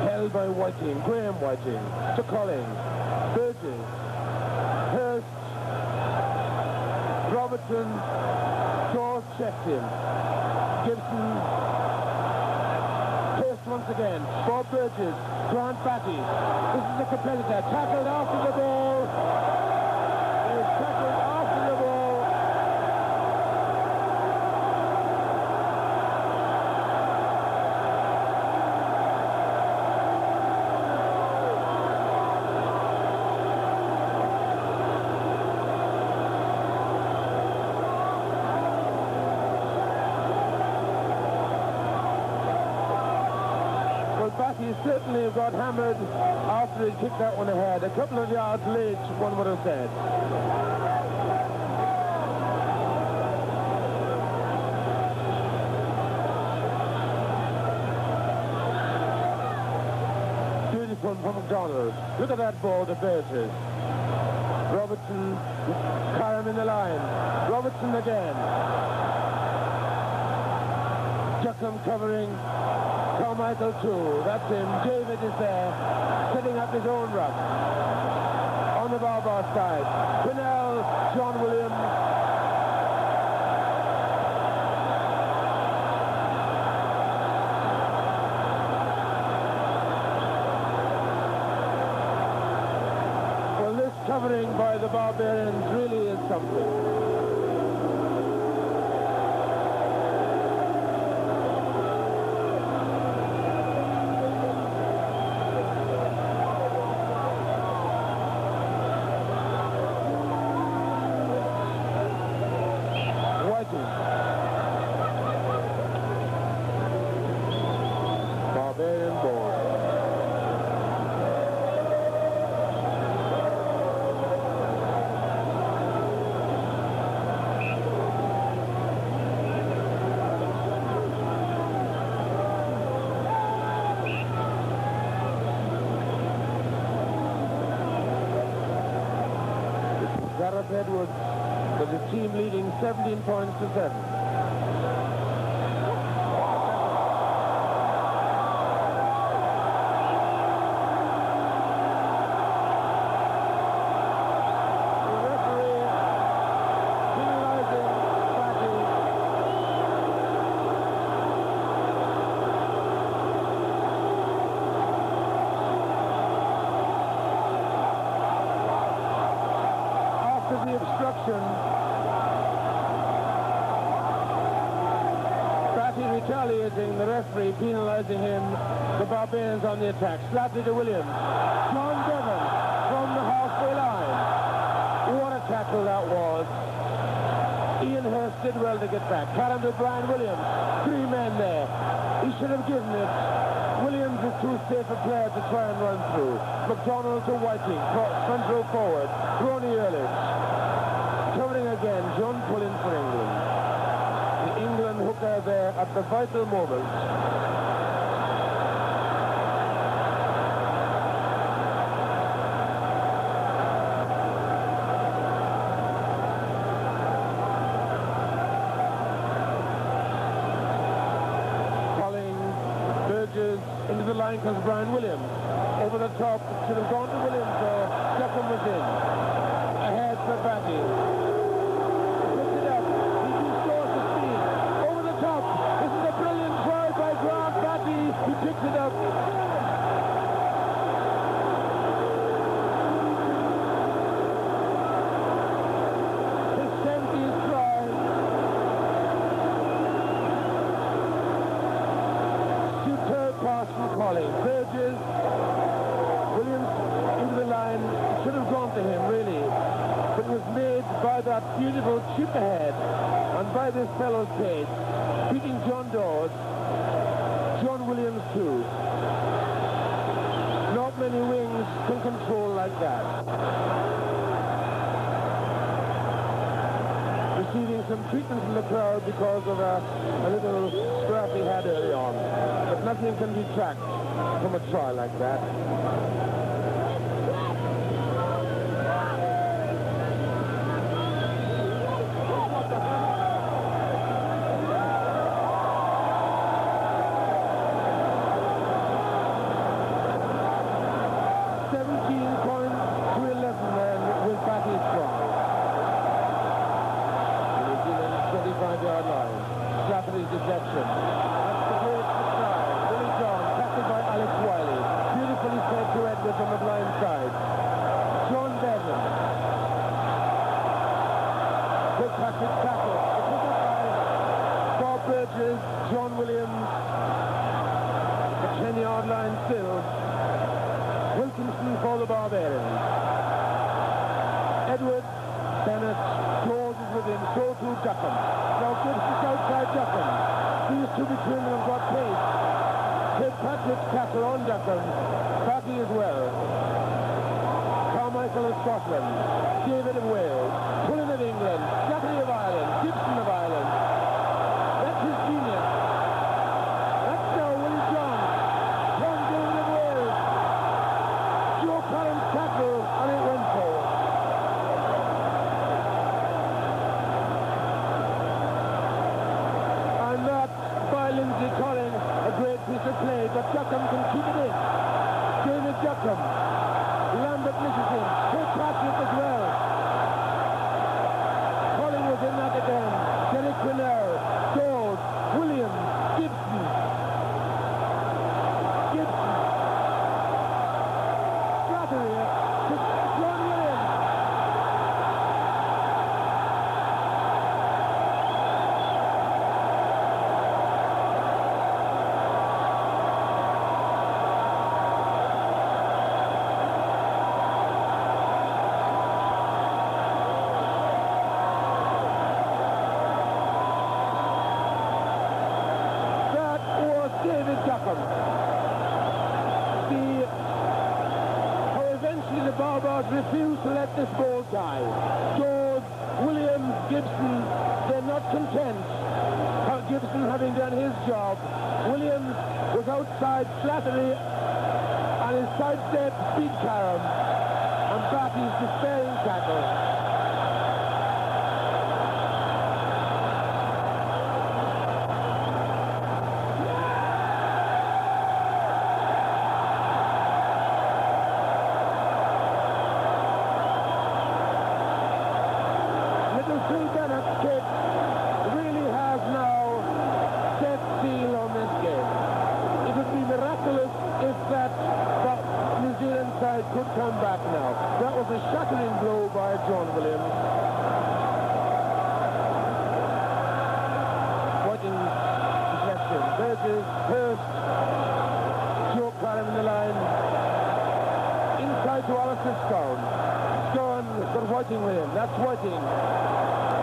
Held by Whiting, Graham Whiting, to Collins. Burgess. Hurst. Robertson. Shaw checked him. Gibson. Hurst once again. Bob Burgess. Grant Batty. This is a competitor. Tackled after the ball. He is tackled after the ball. Batty certainly got hammered after he kicked that one ahead. A couple of yards late, one would have said. Beautiful from McDonald. Look at that ball to Burgess. Robertson, Karam in the line. Robertson again. Juckham covering. Carmichael too, that's him. David is there, setting up his own ruck. On the Barbar side, Quinnell, John Williams. Well, this covering by the Barbarians really is something. Barbarian ball. Gareth Edwards with the team leading 17 points to 7. Retaliating, the referee penalising him, the Barbarians on the attack. Slattery to Williams. John Devon from the halfway line. What a tackle that was. Ian Hurst did well to get back. Callum to Brian Williams. 3 men there. He should have given it. Williams is too safe a player to try and run through. McDonald to Whiting. Front row forward. Ronnie Ehrlich. Covering again. John Pullen for England. England hooker there at the vital moment. Calling Burgess into the line comes Brian Williams. Over the top, should have gone to Williams, so Duckham was in. Ahead for Batty. He picks it up. His 70th try. Superb pass from Colling. Burgess. Williams into the line. Should have gone to him, really. But it was made by that beautiful chip ahead and by this fellow's pace. Beating John Dawes. John Williams too. Not many wings can control like that. Receiving some treatment from the crowd because of a little scrap he had early on. But nothing can detract from a try like that. John Williams, the 10-yard line still. Wilkinson for the Barbarians. Edwards, Bennett, George is with him, so too Duckham. Now Gibson's outside Duckham. These two between them have got pace. Kirkpatrick's tackle on Duckham. Batty as well. Carmichael of Scotland. David of Wales. Pullen of England. Slattery of Ireland. Gibson of Ireland. That's his genius. That's now Willie John. John David of Wales. Joe Collins tackle, and it went forward. And that by Lindsay Collins, a great piece of play, but Duckham can keep it in. David Duckham. Lambert misses him. Kirkpatrick as well. Collins was in that again. Derek Quinnell. Dawes. Williams. Gibson. Slattery to John Williams. That was David Duckham. How eventually the Barbars refused to let this ball die. Dawes, Williams, Gibson, they're not content. Gibson having done his job. Williams was outside Slattery and his sidestep beat Karam. And Batty's despairing tackle. side could come back now. That was a shattering blow by John Williams. Whiting deflection. There's his first short climb in the line. Inside to Alistair Stone. Stone got Whiting with him. That's Whiting.